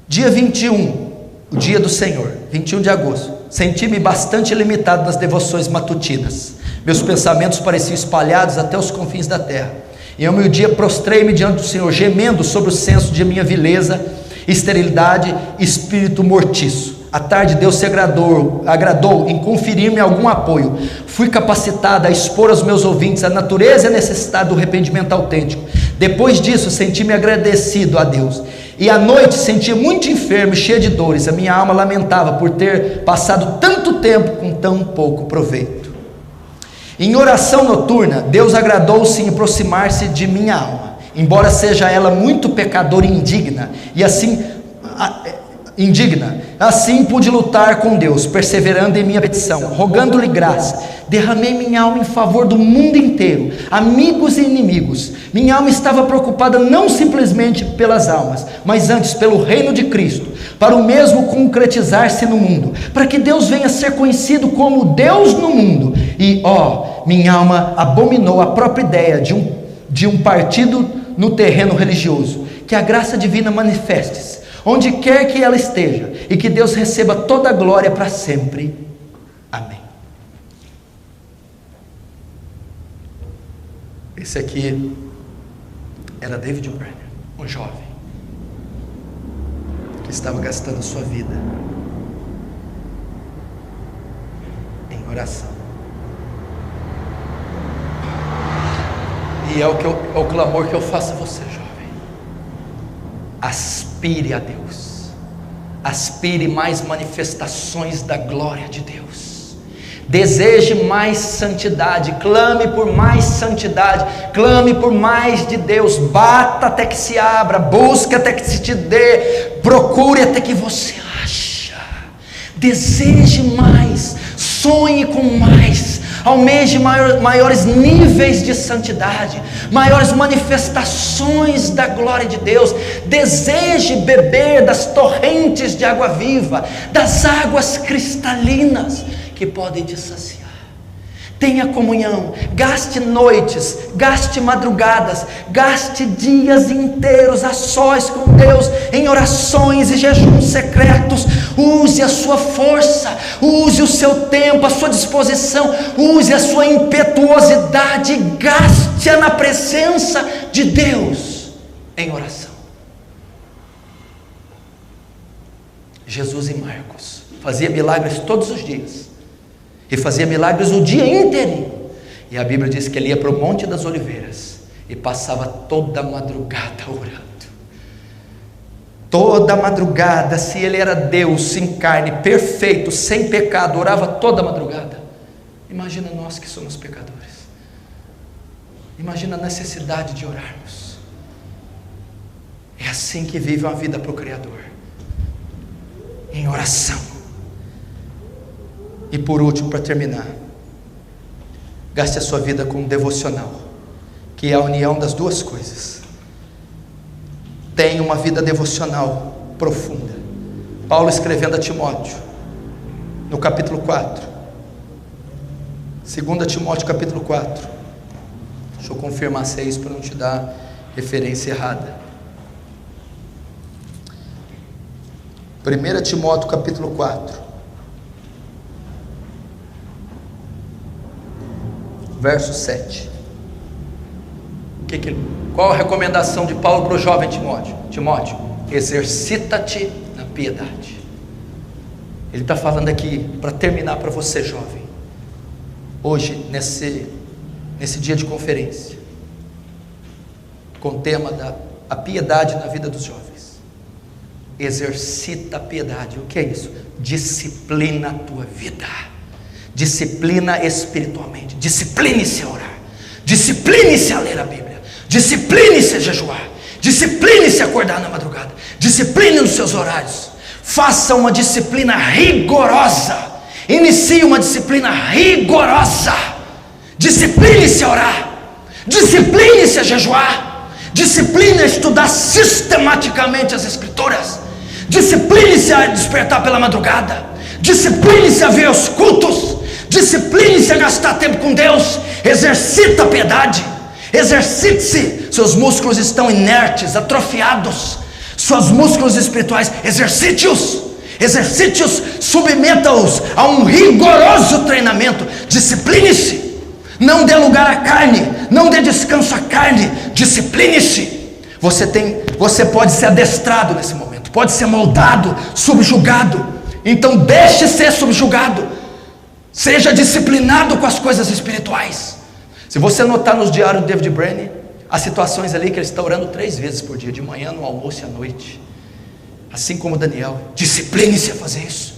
Dia 21, o dia do Senhor, 21 de agosto, senti-me bastante limitado nas devoções matutinas. Meus pensamentos pareciam espalhados até os confins da terra. E ao meio-dia prostrei-me diante do Senhor, gemendo sobre o senso de minha vileza, esterilidade e espírito mortiço. À tarde Deus se agradou em conferir-me algum apoio. Fui capacitado a expor aos meus ouvintes a natureza e a necessidade do arrependimento autêntico. Depois disso senti-me agradecido a Deus. E à noite sentia muito enfermo e cheio de dores. A minha alma lamentava por ter passado tanto tempo com tão pouco proveito. Em oração noturna, Deus agradou-se em aproximar-se de minha alma, embora seja ela muito pecadora e indigna, assim pude lutar com Deus, perseverando em minha petição, rogando-lhe graça. Derramei minha alma em favor do mundo inteiro, amigos e inimigos. Minha alma estava preocupada não simplesmente pelas almas, mas antes pelo reino de Cristo, para o mesmo concretizar-se no mundo, para que Deus venha a ser conhecido como Deus no mundo. E minha alma abominou a própria ideia de um partido no terreno religioso. Que a graça divina manifeste-se onde quer que ela esteja, e que Deus receba toda a glória para sempre. Amém. Esse aqui era David Brainerd, um jovem que estava gastando sua vida em oração. E é o clamor que eu faço a você, jovem. Aspire a Deus. Aspire mais manifestações da glória de Deus. Deseje mais santidade, clame por mais santidade, clame por mais de Deus, bata até que se abra, busque até que se te dê, procure até que você acha. Deseje mais, sonhe com mais, almeje maiores níveis de santidade, maiores manifestações da glória de Deus. Deseje beber das torrentes de água viva, das águas cristalinas que podem te saciar. Tenha comunhão, gaste noites, gaste madrugadas, gaste dias inteiros a sós com Deus, em orações e jejuns secretos. Use a sua força, use o seu tempo, a sua disposição, use a sua impetuosidade, gaste-a na presença de Deus, em oração. Jesus em Marcos fazia milagres todos os dias, e fazia milagres o dia inteiro. E a Bíblia diz que ele ia para o Monte das Oliveiras e passava toda a madrugada orando. Toda a madrugada, se ele era Deus em carne, perfeito, sem pecado, orava toda a madrugada. Imagina nós que somos pecadores. Imagina a necessidade de orarmos. É assim que vive uma vida para o Criador, em oração. E por último, para terminar, gaste a sua vida com um devocional, que é a união das duas coisas. Tenha uma vida devocional profunda. Paulo escrevendo a Timóteo, no capítulo 4, 2 Timóteo capítulo 4, deixa eu confirmar se é isso para não te dar referência errada. 1 Timóteo capítulo 4, verso 7. Qual a recomendação de Paulo para o jovem Timóteo? Timóteo, exercita-te na piedade. Ele está falando aqui, para terminar para você jovem, hoje nesse dia de conferência, com o tema da piedade na vida dos jovens. Exercita a piedade. O que é isso? Disciplina a tua vida. Disciplina espiritualmente, discipline-se a orar, discipline-se a ler a Bíblia, discipline-se a jejuar, discipline-se a acordar na madrugada, discipline nos seus horários, faça uma disciplina rigorosa, inicie uma disciplina rigorosa, discipline-se a orar, discipline-se a jejuar, discipline a estudar sistematicamente as Escrituras, discipline-se a despertar pela madrugada, discipline-se a ver os cultos, discipline-se a gastar tempo com Deus, exercita a piedade, exercite-se. Seus músculos estão inertes, atrofiados, seus músculos espirituais, exercite-os, submeta-os a um rigoroso treinamento, discipline-se, não dê lugar à carne, não dê descanso à carne, discipline-se. Você pode ser adestrado nesse momento, pode ser moldado, subjugado, então deixe ser subjugado. Seja disciplinado com as coisas espirituais. Se você notar nos diários de David Brainerd, há situações ali que ele está orando 3 vezes por dia, de manhã, no almoço e à noite. Assim como Daniel, discipline-se a fazer isso.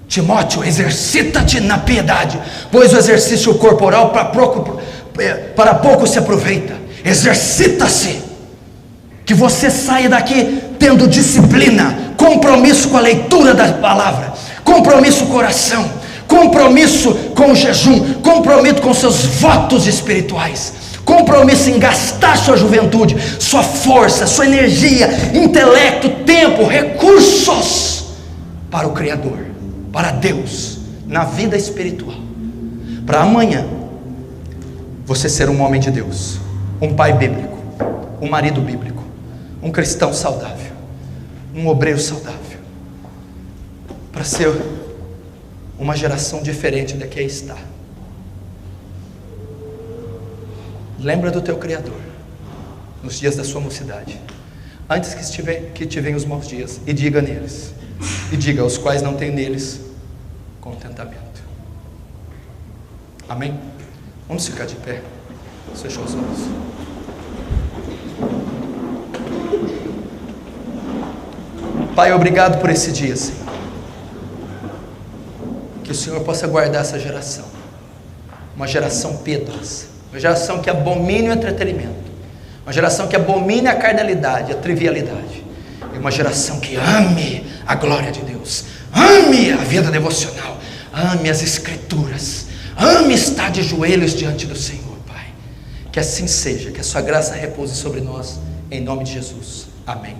Timóteo, exercita-te na piedade, pois o exercício corporal para pouco se aproveita. Exercita-se, que você saia daqui tendo disciplina, compromisso com a leitura da palavra, compromisso com o coração, compromisso com o jejum, compromisso com seus votos espirituais, compromisso em gastar sua juventude, sua força, sua energia, intelecto, tempo, recursos para o Criador, para Deus, na vida espiritual, para amanhã você ser um homem de Deus, um pai bíblico, um marido bíblico, um cristão saudável, um obreiro saudável, para ser uma geração diferente da que está. Lembra do teu Criador nos dias da sua mocidade, antes que te venham os maus dias, e diga neles, e diga aos quais não tem neles contentamento. Amém? Vamos ficar de pé, fechar os olhos. Pai, obrigado por esse dia, Senhor. Que o Senhor possa guardar essa geração, uma geração piedosa, uma geração que abomine o entretenimento, uma geração que abomine a carnalidade, a trivialidade, e uma geração que ame a glória de Deus, ame a vida devocional, ame as Escrituras, ame estar de joelhos diante do Senhor, Pai. Que assim seja, que a sua graça repouse sobre nós, em nome de Jesus. Amém.